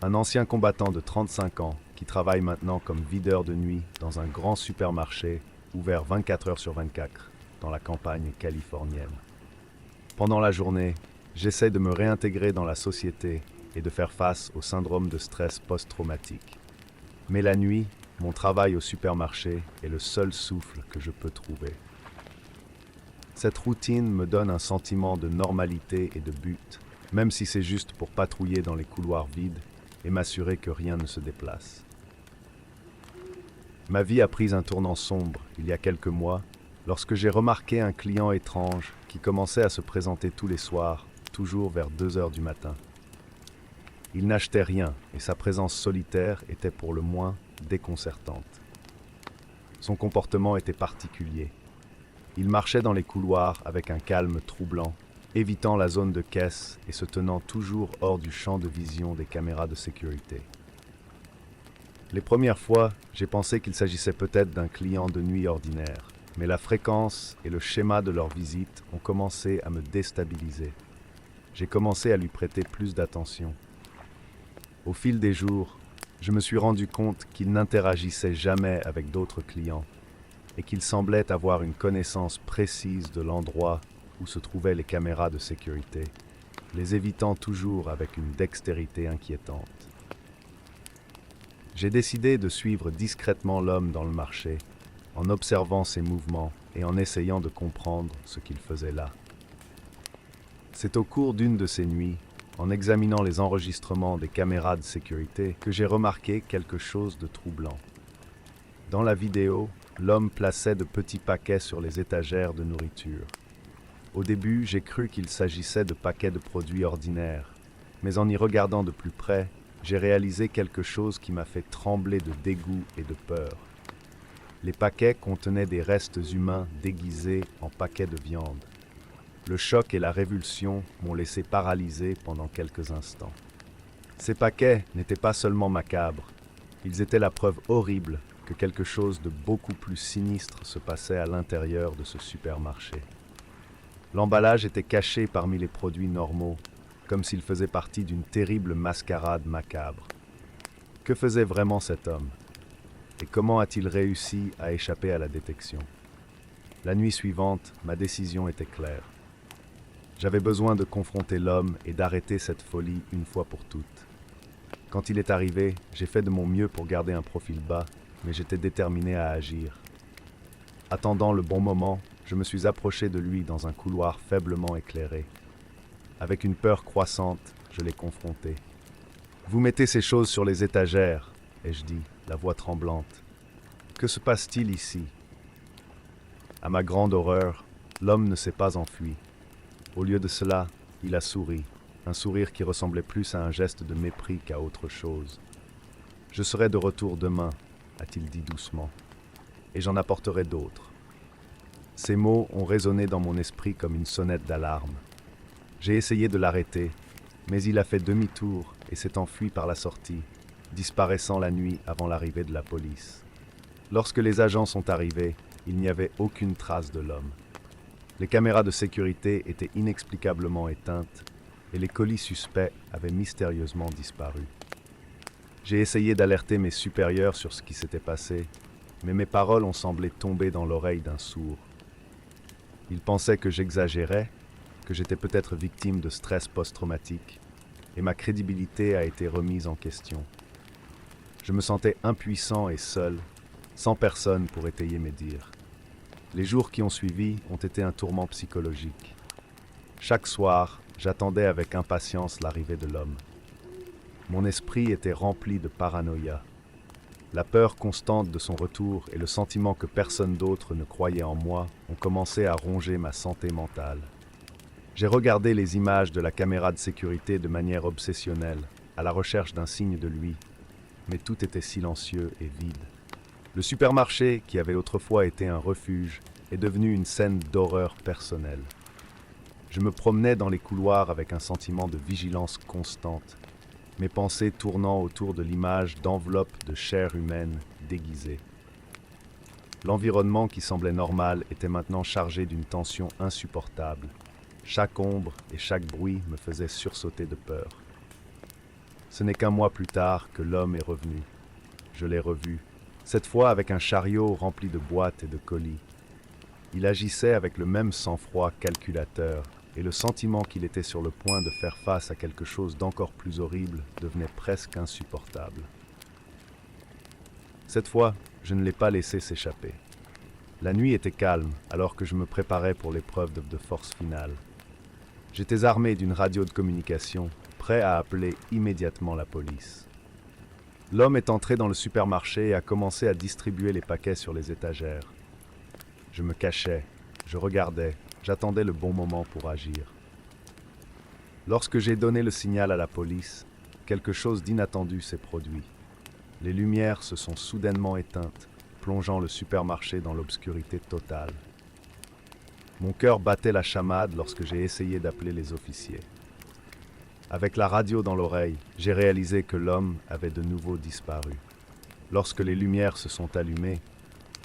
un ancien combattant de 35 ans qui travaille maintenant comme videur de nuit dans un grand supermarché ouvert 24 heures sur 24 dans la campagne californienne. Pendant la journée, J'essaie de me réintégrer dans la société et de faire face au syndrome de stress post-traumatique. Mais la nuit, mon travail au supermarché est le seul souffle que je peux trouver. Cette routine me donne un sentiment de normalité et de but, même si c'est juste pour patrouiller dans les couloirs vides et m'assurer que rien ne se déplace. Ma vie a pris un tournant sombre il y a quelques mois, lorsque j'ai remarqué un client étrange qui commençait à se présenter tous les soirs, toujours vers 2 heures du matin. Il n'achetait rien et sa présence solitaire était pour le moins déconcertante. Son comportement était particulier. Il marchait dans les couloirs avec un calme troublant, évitant la zone de caisse et se tenant toujours hors du champ de vision des caméras de sécurité. Les premières fois, j'ai pensé qu'il s'agissait peut-être d'un client de nuit ordinaire, mais la fréquence et le schéma de leur visite ont commencé à me déstabiliser. J'ai commencé à lui prêter plus d'attention. Au fil des jours, je me suis rendu compte qu'il n'interagissait jamais avec d'autres clients et qu'il semblait avoir une connaissance précise de l'endroit où se trouvaient les caméras de sécurité, les évitant toujours avec une dextérité inquiétante. J'ai décidé de suivre discrètement l'homme dans le marché, en observant ses mouvements et en essayant de comprendre ce qu'il faisait là. C'est au cours d'une de ces nuits, en examinant les enregistrements des caméras de sécurité, que j'ai remarqué quelque chose de troublant. Dans la vidéo, l'homme plaçait de petits paquets sur les étagères de nourriture. Au début, j'ai cru qu'il s'agissait de paquets de produits ordinaires, mais en y regardant de plus près, j'ai réalisé quelque chose qui m'a fait trembler de dégoût et de peur. Les paquets contenaient des restes humains déguisés en paquets de viande. Le choc et la révulsion m'ont laissé paralysé pendant quelques instants. Ces paquets n'étaient pas seulement macabres, ils étaient la preuve horrible que quelque chose de beaucoup plus sinistre se passait à l'intérieur de ce supermarché. L'emballage était caché parmi les produits normaux, comme s'il faisait partie d'une terrible mascarade macabre. Que faisait vraiment cet homme? Et comment a-t-il réussi à échapper à la détection? La nuit suivante, ma décision était claire. J'avais besoin de confronter l'homme et d'arrêter cette folie une fois pour toutes. Quand il est arrivé, j'ai fait de mon mieux pour garder un profil bas, mais j'étais déterminé à agir. Attendant le bon moment, je me suis approché de lui dans un couloir faiblement éclairé. Avec une peur croissante, je l'ai confronté. « Vous mettez ces choses sur les étagères », ai-je dit, la voix tremblante. « Que se passe-t-il ici ?» À ma grande horreur, l'homme ne s'est pas enfui. Au lieu de cela, il a souri, un sourire qui ressemblait plus à un geste de mépris qu'à autre chose. « Je serai de retour demain », a-t-il dit doucement, « et j'en apporterai d'autres. » Ces mots ont résonné dans mon esprit comme une sonnette d'alarme. J'ai essayé de l'arrêter, mais il a fait demi-tour et s'est enfui par la sortie, disparaissant la nuit avant l'arrivée de la police. Lorsque les agents sont arrivés, il n'y avait aucune trace de l'homme. Les caméras de sécurité étaient inexplicablement éteintes et les colis suspects avaient mystérieusement disparu. J'ai essayé d'alerter mes supérieurs sur ce qui s'était passé, mais mes paroles ont semblé tomber dans l'oreille d'un sourd. Ils pensaient que j'exagérais, que j'étais peut-être victime de stress post-traumatique, et ma crédibilité a été remise en question. Je me sentais impuissant et seul, sans personne pour étayer mes dires. Les jours qui ont suivi ont été un tourment psychologique. Chaque soir, j'attendais avec impatience l'arrivée de l'homme. Mon esprit était rempli de paranoïa. La peur constante de son retour et le sentiment que personne d'autre ne croyait en moi ont commencé à ronger ma santé mentale. J'ai regardé les images de la caméra de sécurité de manière obsessionnelle, à la recherche d'un signe de lui, mais tout était silencieux et vide. Le supermarché, qui avait autrefois été un refuge, est devenu une scène d'horreur personnelle. Je me promenais dans les couloirs avec un sentiment de vigilance constante, mes pensées tournant autour de l'image d'enveloppes de chair humaine déguisée. L'environnement qui semblait normal était maintenant chargé d'une tension insupportable. Chaque ombre et chaque bruit me faisaient sursauter de peur. Ce n'est qu'un mois plus tard que l'homme est revenu. Je l'ai revu, cette fois avec un chariot rempli de boîtes et de colis. Il agissait avec le même sang-froid calculateur, et le sentiment qu'il était sur le point de faire face à quelque chose d'encore plus horrible devenait presque insupportable. Cette fois, je ne l'ai pas laissé s'échapper. La nuit était calme alors que je me préparais pour l'épreuve de force finale. J'étais armé d'une radio de communication, prêt à appeler immédiatement la police. L'homme est entré dans le supermarché et a commencé à distribuer les paquets sur les étagères. Je me cachais, je regardais, j'attendais le bon moment pour agir. Lorsque j'ai donné le signal à la police, quelque chose d'inattendu s'est produit. Les lumières se sont soudainement éteintes, plongeant le supermarché dans l'obscurité totale. Mon cœur battait la chamade lorsque j'ai essayé d'appeler les officiers. Avec la radio dans l'oreille, j'ai réalisé que l'homme avait de nouveau disparu. Lorsque les lumières se sont allumées,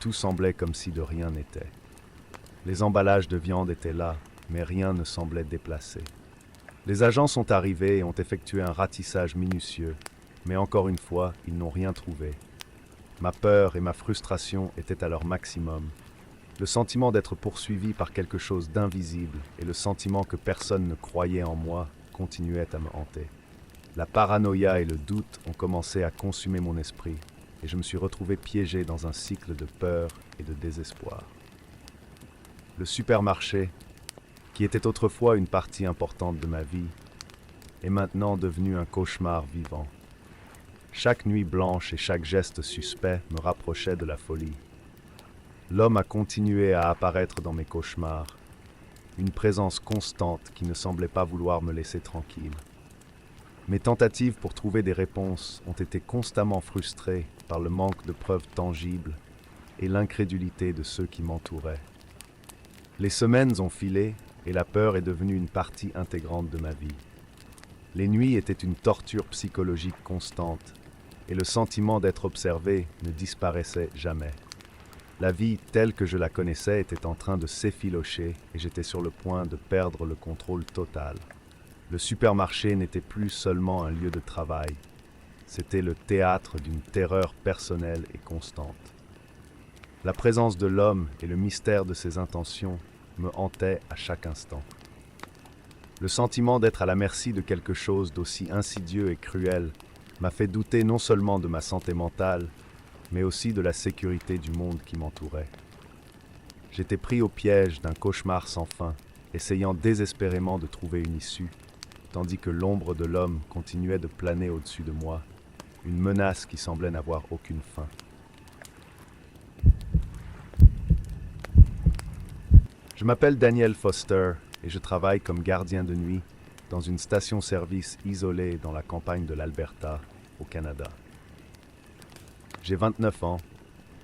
tout semblait comme si de rien n'était. Les emballages de viande étaient là, mais rien ne semblait déplacé. Les agents sont arrivés et ont effectué un ratissage minutieux, mais encore une fois, ils n'ont rien trouvé. Ma peur et ma frustration étaient à leur maximum. Le sentiment d'être poursuivi par quelque chose d'invisible et le sentiment que personne ne croyait en moi continuaient à me hanter. La paranoïa et le doute ont commencé à consumer mon esprit et je me suis retrouvé piégé dans un cycle de peur et de désespoir. Le supermarché, qui était autrefois une partie importante de ma vie, est maintenant devenu un cauchemar vivant. Chaque nuit blanche et chaque geste suspect me rapprochait de la folie. L'homme a continué à apparaître dans mes cauchemars, une présence constante qui ne semblait pas vouloir me laisser tranquille. Mes tentatives pour trouver des réponses ont été constamment frustrées par le manque de preuves tangibles et l'incrédulité de ceux qui m'entouraient. Les semaines ont filé et la peur est devenue une partie intégrante de ma vie. Les nuits étaient une torture psychologique constante et le sentiment d'être observé ne disparaissait jamais. La vie telle que je la connaissais était en train de s'effilocher et j'étais sur le point de perdre le contrôle total. Le supermarché n'était plus seulement un lieu de travail, c'était le théâtre d'une terreur personnelle et constante. La présence de l'homme et le mystère de ses intentions me hantaient à chaque instant. Le sentiment d'être à la merci de quelque chose d'aussi insidieux et cruel m'a fait douter non seulement de ma santé mentale, mais aussi de la sécurité du monde qui m'entourait. J'étais pris au piège d'un cauchemar sans fin, essayant désespérément de trouver une issue, tandis que l'ombre de l'homme continuait de planer au-dessus de moi, une menace qui semblait n'avoir aucune fin. Je m'appelle Daniel Foster et je travaille comme gardien de nuit dans une station-service isolée dans la campagne de l'Alberta, au Canada. J'ai 29 ans,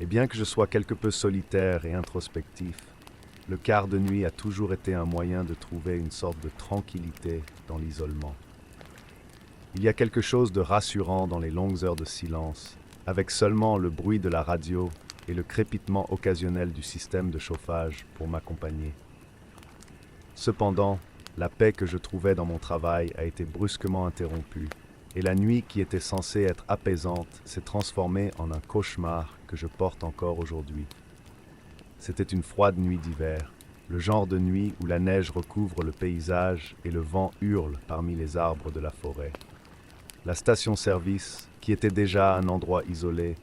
et bien que je sois quelque peu solitaire et introspectif, le quart de nuit a toujours été un moyen de trouver une sorte de tranquillité dans l'isolement. Il y a quelque chose de rassurant dans les longues heures de silence, avec seulement le bruit de la radio et le crépitement occasionnel du système de chauffage pour m'accompagner. Cependant, la paix que je trouvais dans mon travail a été brusquement interrompue, et la nuit qui était censée être apaisante s'est transformée en un cauchemar que je porte encore aujourd'hui. C'était une froide nuit d'hiver, le genre de nuit où la neige recouvre le paysage et le vent hurle parmi les arbres de la forêt. La station-service, qui était déjà un endroit isolé,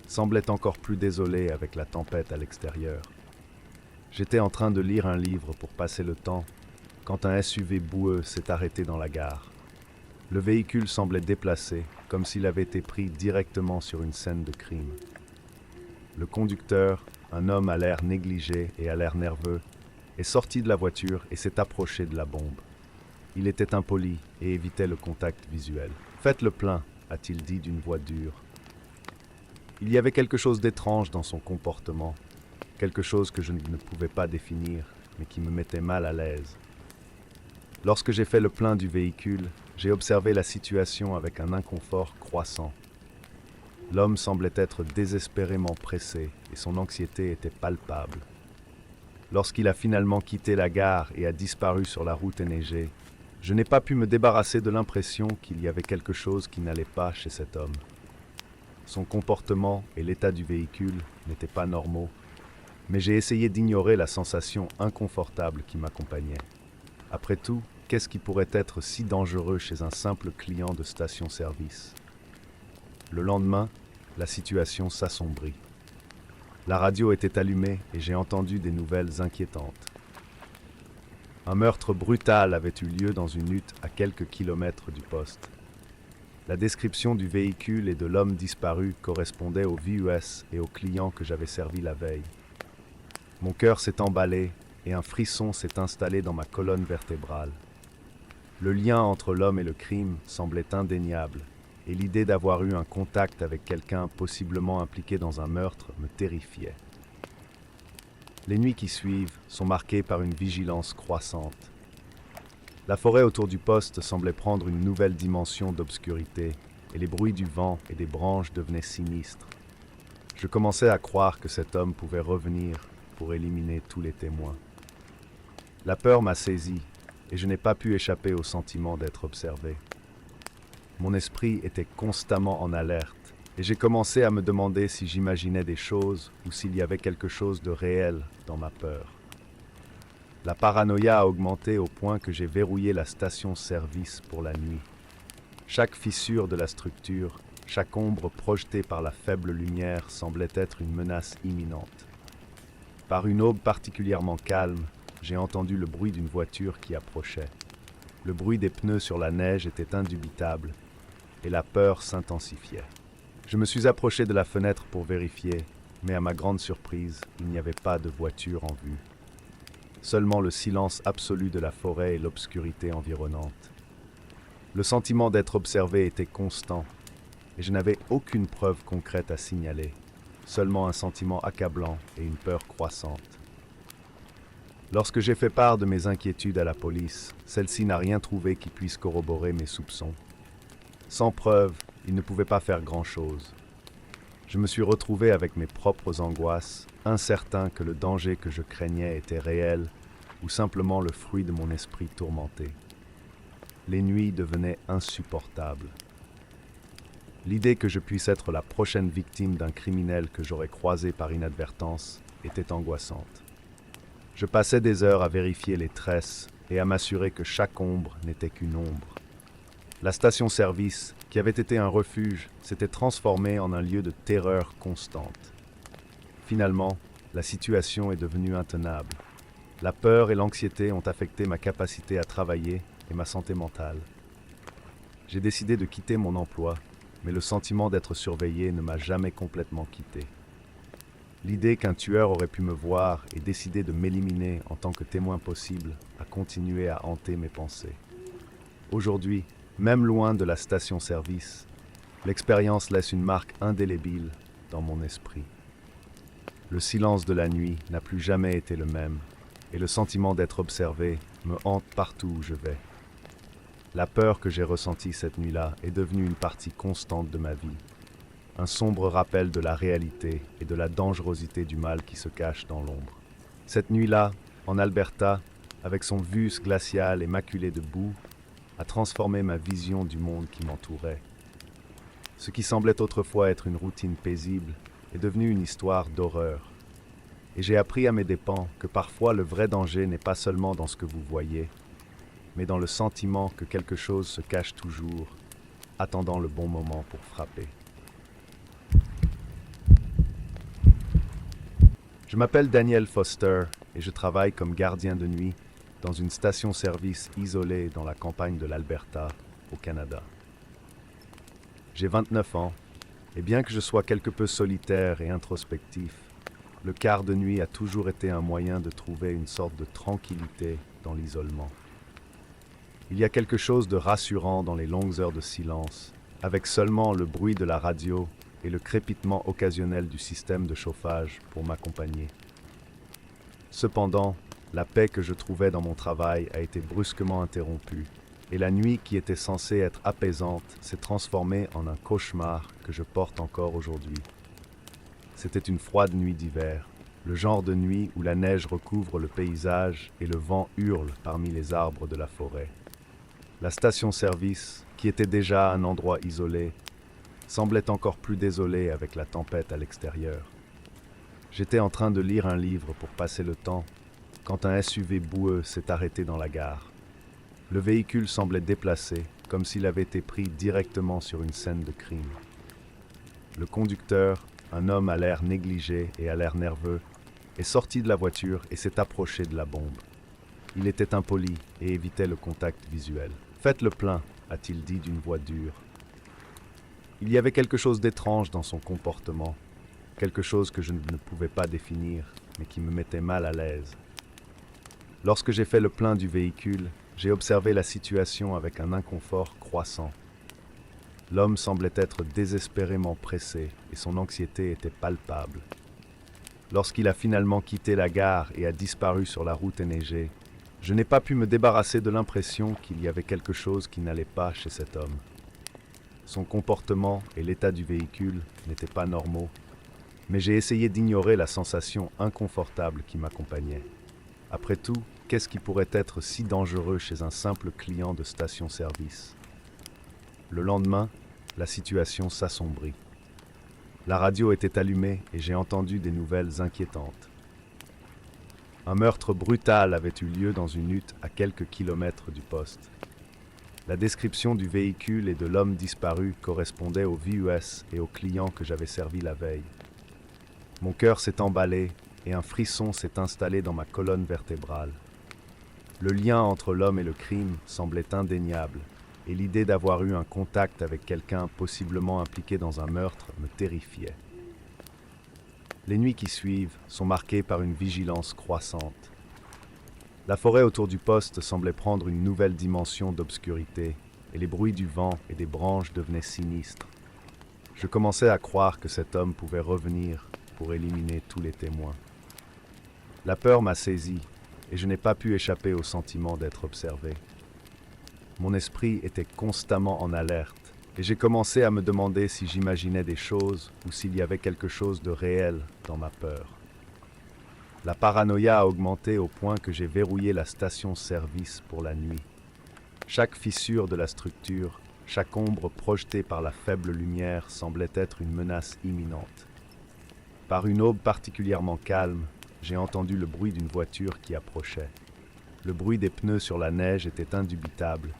semblait encore plus désolée avec la tempête à l'extérieur. J'étais en train de lire un livre pour passer le temps, quand un SUV boueux s'est arrêté dans la gare. Le véhicule semblait déplacé, comme s'il avait été pris directement sur une scène de crime. Le conducteur, un homme à l'air négligé et à l'air nerveux, est sorti de la voiture et s'est approché de la bombe. Il était impoli et évitait le contact visuel. « Faites le plein », a-t-il dit d'une voix dure. Il y avait quelque chose d'étrange dans son comportement, quelque chose que je ne pouvais pas définir, mais qui me mettait mal à l'aise. Lorsque j'ai fait le plein du véhicule, j'ai observé la situation avec un inconfort croissant. L'homme semblait être désespérément pressé et son anxiété était palpable. Lorsqu'il a finalement quitté la gare et a disparu sur la route enneigée, je n'ai pas pu me débarrasser de l'impression qu'il y avait quelque chose qui n'allait pas chez cet homme. Son comportement et l'état du véhicule n'étaient pas normaux, mais j'ai essayé d'ignorer la sensation inconfortable qui m'accompagnait. Après tout, qu'est-ce qui pourrait être si dangereux chez un simple client de station-service? Le lendemain, la situation s'assombrit. La radio était allumée et j'ai entendu des nouvelles inquiétantes. Un meurtre brutal avait eu lieu dans une hutte à quelques kilomètres du poste. La description du véhicule et de l'homme disparu correspondait au VUS et au client que j'avais servi la veille. Mon cœur s'est emballé et un frisson s'est installé dans ma colonne vertébrale. Le lien entre l'homme et le crime semblait indéniable, et l'idée d'avoir eu un contact avec quelqu'un possiblement impliqué dans un meurtre me terrifiait. Les nuits qui suivent sont marquées par une vigilance croissante. La forêt autour du poste semblait prendre une nouvelle dimension d'obscurité, et les bruits du vent et des branches devenaient sinistres. Je commençais à croire que cet homme pouvait revenir pour éliminer tous les témoins. La peur m'a saisi, et je n'ai pas pu échapper au sentiment d'être observé. Mon esprit était constamment en alerte, et j'ai commencé à me demander si j'imaginais des choses ou s'il y avait quelque chose de réel dans ma peur. La paranoïa a augmenté au point que j'ai verrouillé la station-service pour la nuit. Chaque fissure de la structure, chaque ombre projetée par la faible lumière semblait être une menace imminente. Par une aube particulièrement calme, j'ai entendu le bruit d'une voiture qui approchait. Le bruit des pneus sur la neige était indubitable, et la peur s'intensifiait. Je me suis approché de la fenêtre pour vérifier, mais à ma grande surprise, il n'y avait pas de voiture en vue. Seulement le silence absolu de la forêt et l'obscurité environnante. Le sentiment d'être observé était constant, et je n'avais aucune preuve concrète à signaler, seulement un sentiment accablant et une peur croissante. Lorsque j'ai fait part de mes inquiétudes à la police, celle-ci n'a rien trouvé qui puisse corroborer mes soupçons. Sans preuve, il ne pouvait pas faire grand-chose. Je me suis retrouvé avec mes propres angoisses, incertain que le danger que je craignais était réel ou simplement le fruit de mon esprit tourmenté. Les nuits devenaient insupportables. L'idée que je puisse être la prochaine victime d'un criminel que j'aurais croisé par inadvertance était angoissante. Je passais des heures à vérifier les tresses et à m'assurer que chaque ombre n'était qu'une ombre. La station-service, qui avait été un refuge, s'était transformée en un lieu de terreur constante. Finalement, la situation est devenue intenable. La peur et l'anxiété ont affecté ma capacité à travailler et ma santé mentale. J'ai décidé de quitter mon emploi, mais le sentiment d'être surveillé ne m'a jamais complètement quitté. L'idée qu'un tueur aurait pu me voir et décider de m'éliminer en tant que témoin possible a continué à hanter mes pensées. Aujourd'hui, même loin de la station-service, l'expérience laisse une marque indélébile dans mon esprit. Le silence de la nuit n'a plus jamais été le même, et le sentiment d'être observé me hante partout où je vais. La peur que j'ai ressentie cette nuit-là est devenue une partie constante de ma vie. Un sombre rappel de la réalité et de la dangerosité du mal qui se cache dans l'ombre. Cette nuit-là, en Alberta, avec son VUS glacial et maculé de boue, a transformé ma vision du monde qui m'entourait. Ce qui semblait autrefois être une routine paisible est devenu une histoire d'horreur. Et j'ai appris à mes dépens que parfois le vrai danger n'est pas seulement dans ce que vous voyez, mais dans le sentiment que quelque chose se cache toujours, attendant le bon moment pour frapper. Je m'appelle Daniel Foster et je travaille comme gardien de nuit dans une station-service isolée dans la campagne de l'Alberta, au Canada. J'ai 29 ans, et bien que je sois quelque peu solitaire et introspectif, le quart de nuit a toujours été un moyen de trouver une sorte de tranquillité dans l'isolement. Il y a quelque chose de rassurant dans les longues heures de silence, avec seulement le bruit de la radio et le crépitement occasionnel du système de chauffage pour m'accompagner. Cependant, la paix que je trouvais dans mon travail a été brusquement interrompue, et la nuit qui était censée être apaisante s'est transformée en un cauchemar que je porte encore aujourd'hui. C'était une froide nuit d'hiver, le genre de nuit où la neige recouvre le paysage et le vent hurle parmi les arbres de la forêt. La station-service, qui était déjà un endroit isolé, semblait encore plus désolée avec la tempête à l'extérieur. J'étais en train de lire un livre pour passer le temps, quand un SUV boueux s'est arrêté dans la gare. Le véhicule semblait déplacé, comme s'il avait été pris directement sur une scène de crime. Le conducteur, un homme à l'air négligé et à l'air nerveux, est sorti de la voiture et s'est approché de la bombe. Il était impoli et évitait le contact visuel. « Faites le plein », a-t-il dit d'une voix dure. Il y avait quelque chose d'étrange dans son comportement, quelque chose que je ne pouvais pas définir, mais qui me mettait mal à l'aise. Lorsque j'ai fait le plein du véhicule, j'ai observé la situation avec un inconfort croissant. L'homme semblait être désespérément pressé et son anxiété était palpable. Lorsqu'il a finalement quitté la gare et a disparu sur la route enneigée, je n'ai pas pu me débarrasser de l'impression qu'il y avait quelque chose qui n'allait pas chez cet homme. Son comportement et l'état du véhicule n'étaient pas normaux, mais j'ai essayé d'ignorer la sensation inconfortable qui m'accompagnait. Après tout, qu'est-ce qui pourrait être si dangereux chez un simple client de station-service? Le lendemain, la situation s'assombrit. La radio était allumée et j'ai entendu des nouvelles inquiétantes. Un meurtre brutal avait eu lieu dans une hutte à quelques kilomètres du poste. La description du véhicule et de l'homme disparu correspondait au VUS et au client que j'avais servi la veille. Mon cœur s'est emballé et un frisson s'est installé dans ma colonne vertébrale. Le lien entre l'homme et le crime semblait indéniable, et l'idée d'avoir eu un contact avec quelqu'un possiblement impliqué dans un meurtre me terrifiait. Les nuits qui suivent sont marquées par une vigilance croissante. La forêt autour du poste semblait prendre une nouvelle dimension d'obscurité, et les bruits du vent et des branches devenaient sinistres. Je commençais à croire que cet homme pouvait revenir pour éliminer tous les témoins. La peur m'a saisi, et je n'ai pas pu échapper au sentiment d'être observé. Mon esprit était constamment en alerte, et j'ai commencé à me demander si j'imaginais des choses ou s'il y avait quelque chose de réel dans ma peur. La paranoïa a augmenté au point que j'ai verrouillé la station-service pour la nuit. Chaque fissure de la structure, chaque ombre projetée par la faible lumière semblait être une menace imminente. Par une aube particulièrement calme, j'ai entendu le bruit d'une voiture qui approchait. Le bruit des pneus sur la neige était indubitable,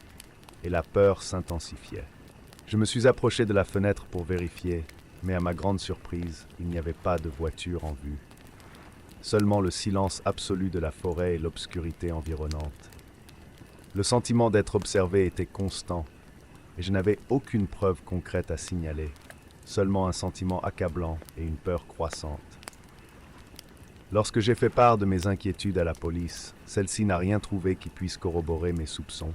et la peur s'intensifiait. Je me suis approché de la fenêtre pour vérifier, mais à ma grande surprise, il n'y avait pas de voiture en vue. Seulement le silence absolu de la forêt et l'obscurité environnante. Le sentiment d'être observé était constant, et je n'avais aucune preuve concrète à signaler, seulement un sentiment accablant et une peur croissante. Lorsque j'ai fait part de mes inquiétudes à la police, celle-ci n'a rien trouvé qui puisse corroborer mes soupçons.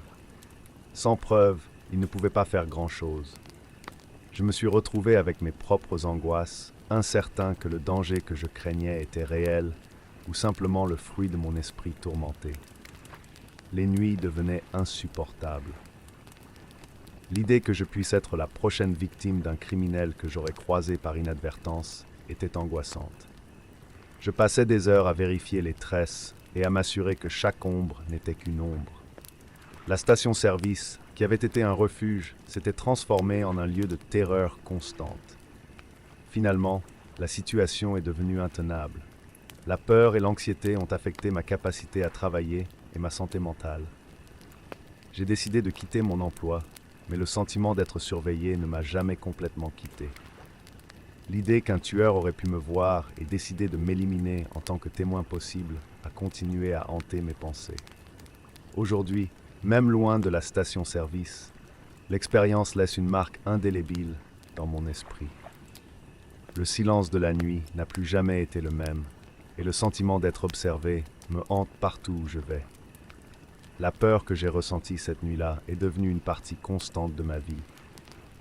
Sans preuve, il ne pouvait pas faire grand-chose. Je me suis retrouvé avec mes propres angoisses, incertain que le danger que je craignais était réel ou simplement le fruit de mon esprit tourmenté. Les nuits devenaient insupportables. L'idée que je puisse être la prochaine victime d'un criminel que j'aurais croisé par inadvertance était angoissante. Je passais des heures à vérifier les tresses et à m'assurer que chaque ombre n'était qu'une ombre. La station-service, qui avait été un refuge, s'était transformée en un lieu de terreur constante. Finalement, la situation est devenue intenable. La peur et l'anxiété ont affecté ma capacité à travailler et ma santé mentale. J'ai décidé de quitter mon emploi, mais le sentiment d'être surveillé ne m'a jamais complètement quitté. L'idée qu'un tueur aurait pu me voir et décider de m'éliminer en tant que témoin possible a continué à hanter mes pensées. Aujourd'hui, même loin de la station-service, l'expérience laisse une marque indélébile dans mon esprit. Le silence de la nuit n'a plus jamais été le même, et le sentiment d'être observé me hante partout où je vais. La peur que j'ai ressentie cette nuit-là est devenue une partie constante de ma vie,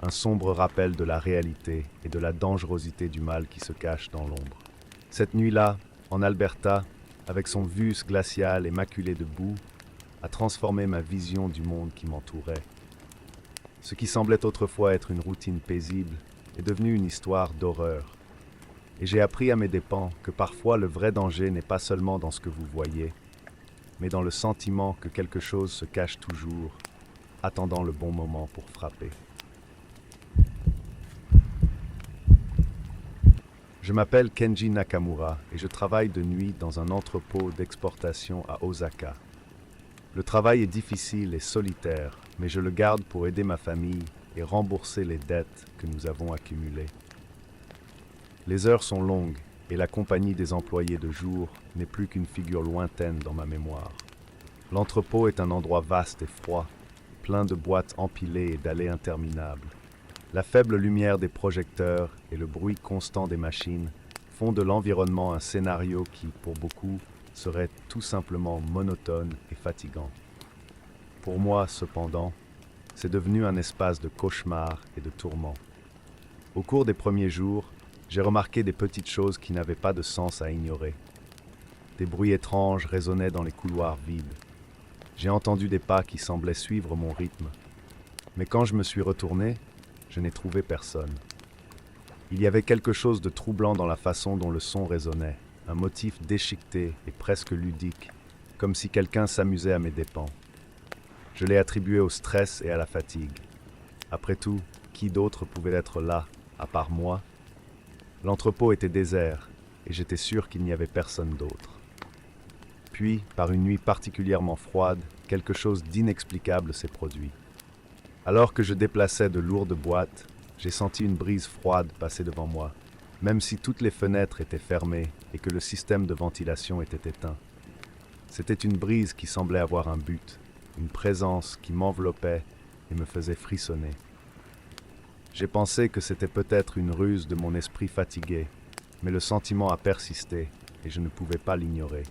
un sombre rappel de la réalité et de la dangerosité du mal qui se cache dans l'ombre. Cette nuit-là, en Alberta, avec son vus glacial et maculé de boue, a transformé ma vision du monde qui m'entourait. Ce qui semblait autrefois être une routine paisible est devenu une histoire d'horreur. Et j'ai appris à mes dépens que parfois le vrai danger n'est pas seulement dans ce que vous voyez, mais dans le sentiment que quelque chose se cache toujours, attendant le bon moment pour frapper. Je m'appelle Kenji Nakamura et je travaille de nuit dans un entrepôt d'exportation à Osaka. Le travail est difficile et solitaire, mais je le garde pour aider ma famille et rembourser les dettes que nous avons accumulées. Les heures sont longues et la compagnie des employés de jour n'est plus qu'une figure lointaine dans ma mémoire. L'entrepôt est un endroit vaste et froid, plein de boîtes empilées et d'allées interminables. La faible lumière des projecteurs et le bruit constant des machines font de l'environnement un scénario qui, pour beaucoup, serait tout simplement monotone et fatigant. Pour moi, cependant, c'est devenu un espace de cauchemar et de tourment. Au cours des premiers jours, j'ai remarqué des petites choses qui n'avaient pas de sens à ignorer. Des bruits étranges résonnaient dans les couloirs vides. J'ai entendu des pas qui semblaient suivre mon rythme. Mais quand je me suis retourné, je n'ai trouvé personne. Il y avait quelque chose de troublant dans la façon dont le son résonnait, un motif déchiqueté et presque ludique, comme si quelqu'un s'amusait à mes dépens. Je l'ai attribué au stress et à la fatigue. Après tout, qui d'autre pouvait être là, à part moi? L'entrepôt était désert, et j'étais sûr qu'il n'y avait personne d'autre. Puis, par une nuit particulièrement froide, quelque chose d'inexplicable s'est produit. Alors que je déplaçais de lourdes boîtes, j'ai senti une brise froide passer devant moi, même si toutes les fenêtres étaient fermées et que le système de ventilation était éteint. C'était une brise qui semblait avoir un but, une présence qui m'enveloppait et me faisait frissonner. J'ai pensé que c'était peut-être une ruse de mon esprit fatigué, mais le sentiment a persisté et je ne pouvais pas l'ignorer.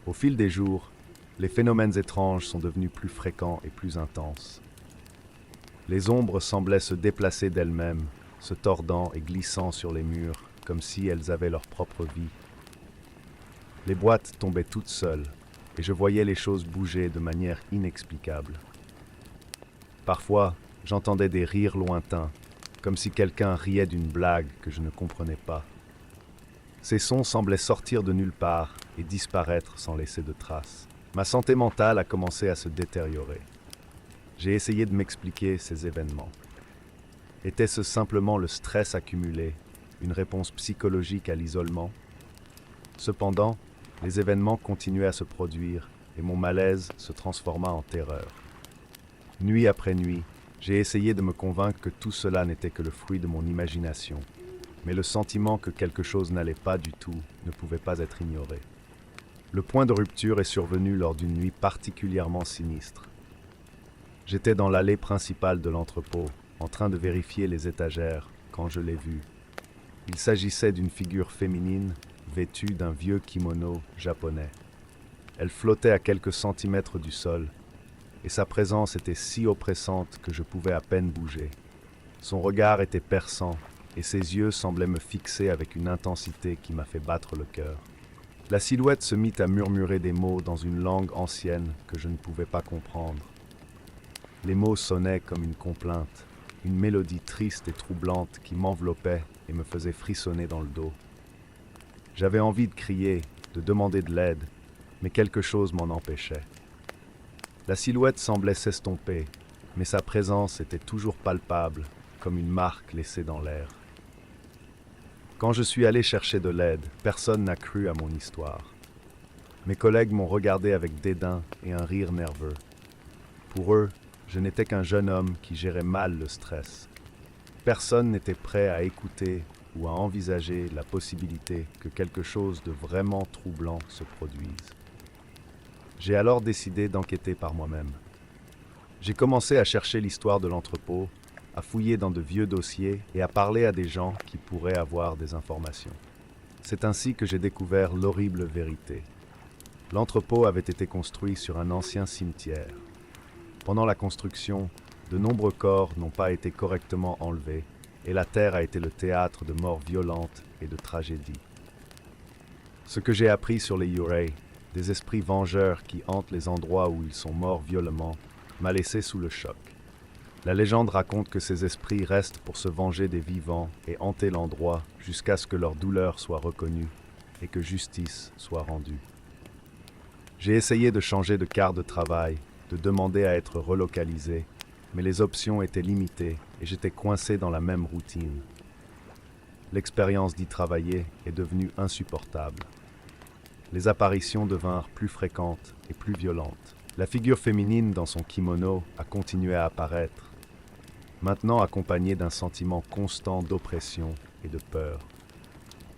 Au fil des jours, les phénomènes étranges sont devenus plus fréquents et plus intenses. Les ombres semblaient se déplacer d'elles-mêmes, se tordant et glissant sur les murs, comme si elles avaient leur propre vie. Les boîtes tombaient toutes seules, et je voyais les choses bouger de manière inexplicable. Parfois, j'entendais des rires lointains, comme si quelqu'un riait d'une blague que je ne comprenais pas. Ces sons semblaient sortir de nulle part et disparaître sans laisser de traces. Ma santé mentale a commencé à se détériorer. J'ai essayé de m'expliquer ces événements. Était-ce simplement le stress accumulé, une réponse psychologique à l'isolement? Cependant, les événements continuaient à se produire et mon malaise se transforma en terreur. Nuit après nuit, j'ai essayé de me convaincre que tout cela n'était que le fruit de mon imagination, mais le sentiment que quelque chose n'allait pas du tout ne pouvait pas être ignoré. Le point de rupture est survenu lors d'une nuit particulièrement sinistre. J'étais dans l'allée principale de l'entrepôt, en train de vérifier les étagères, quand je l'ai vue. Il s'agissait d'une figure féminine, vêtue d'un vieux kimono japonais. Elle flottait à quelques centimètres du sol, et sa présence était si oppressante que je pouvais à peine bouger. Son regard était perçant, et ses yeux semblaient me fixer avec une intensité qui m'a fait battre le cœur. La silhouette se mit à murmurer des mots dans une langue ancienne que je ne pouvais pas comprendre. Les mots sonnaient comme une complainte, une mélodie triste et troublante qui m'enveloppait et me faisait frissonner dans le dos. J'avais envie de crier, de demander de l'aide, mais quelque chose m'en empêchait. La silhouette semblait s'estomper, mais sa présence était toujours palpable, comme une marque laissée dans l'air. Quand je suis allé chercher de l'aide, personne n'a cru à mon histoire. Mes collègues m'ont regardé avec dédain et un rire nerveux. Pour eux, je n'étais qu'un jeune homme qui gérait mal le stress. Personne n'était prêt à écouter ou à envisager la possibilité que quelque chose de vraiment troublant se produise. J'ai alors décidé d'enquêter par moi-même. J'ai commencé à chercher l'histoire de l'entrepôt, à fouiller dans de vieux dossiers et à parler à des gens qui pourraient avoir des informations. C'est ainsi que j'ai découvert l'horrible vérité. L'entrepôt avait été construit sur un ancien cimetière. Pendant la construction, de nombreux corps n'ont pas été correctement enlevés et la terre a été le théâtre de morts violentes et de tragédies. Ce que j'ai appris sur les Yurei, des esprits vengeurs qui hantent les endroits où ils sont morts violemment, m'a laissé sous le choc. La légende raconte que ces esprits restent pour se venger des vivants et hanter l'endroit jusqu'à ce que leur douleur soit reconnue et que justice soit rendue. J'ai essayé de changer de quart de travail, de demander à être relocalisé, mais les options étaient limitées et j'étais coincé dans la même routine. L'expérience d'y travailler est devenue insupportable. Les apparitions devinrent plus fréquentes et plus violentes. La figure féminine dans son kimono a continué à apparaître, maintenant accompagnée d'un sentiment constant d'oppression et de peur.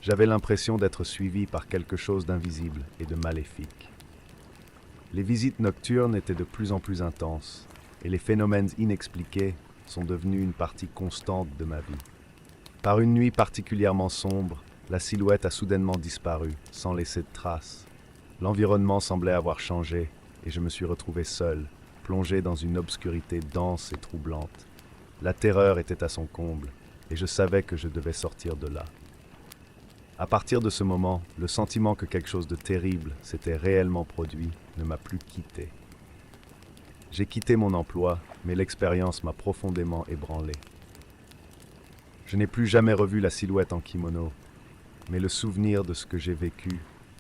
J'avais l'impression d'être suivi par quelque chose d'invisible et de maléfique. Les visites nocturnes étaient de plus en plus intenses, et les phénomènes inexpliqués sont devenus une partie constante de ma vie. Par une nuit particulièrement sombre, la silhouette a soudainement disparu, sans laisser de traces. L'environnement semblait avoir changé, et je me suis retrouvé seul, plongé dans une obscurité dense et troublante. La terreur était à son comble, et je savais que je devais sortir de là. À partir de ce moment, le sentiment que quelque chose de terrible s'était réellement produit ne m'a plus quitté. J'ai quitté mon emploi, mais l'expérience m'a profondément ébranlé. Je n'ai plus jamais revu la silhouette en kimono, mais le souvenir de ce que j'ai vécu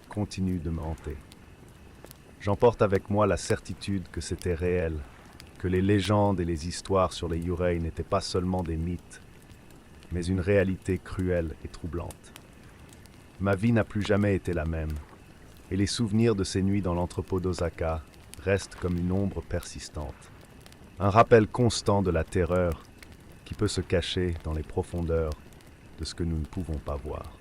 continue de me hanter. J'emporte avec moi la certitude que c'était réel, que les légendes et les histoires sur les Yurei n'étaient pas seulement des mythes, mais une réalité cruelle et troublante. Ma vie n'a plus jamais été la même, et les souvenirs de ces nuits dans l'entrepôt d'Osaka restent comme une ombre persistante. Un rappel constant de la terreur qui peut se cacher dans les profondeurs de ce que nous ne pouvons pas voir.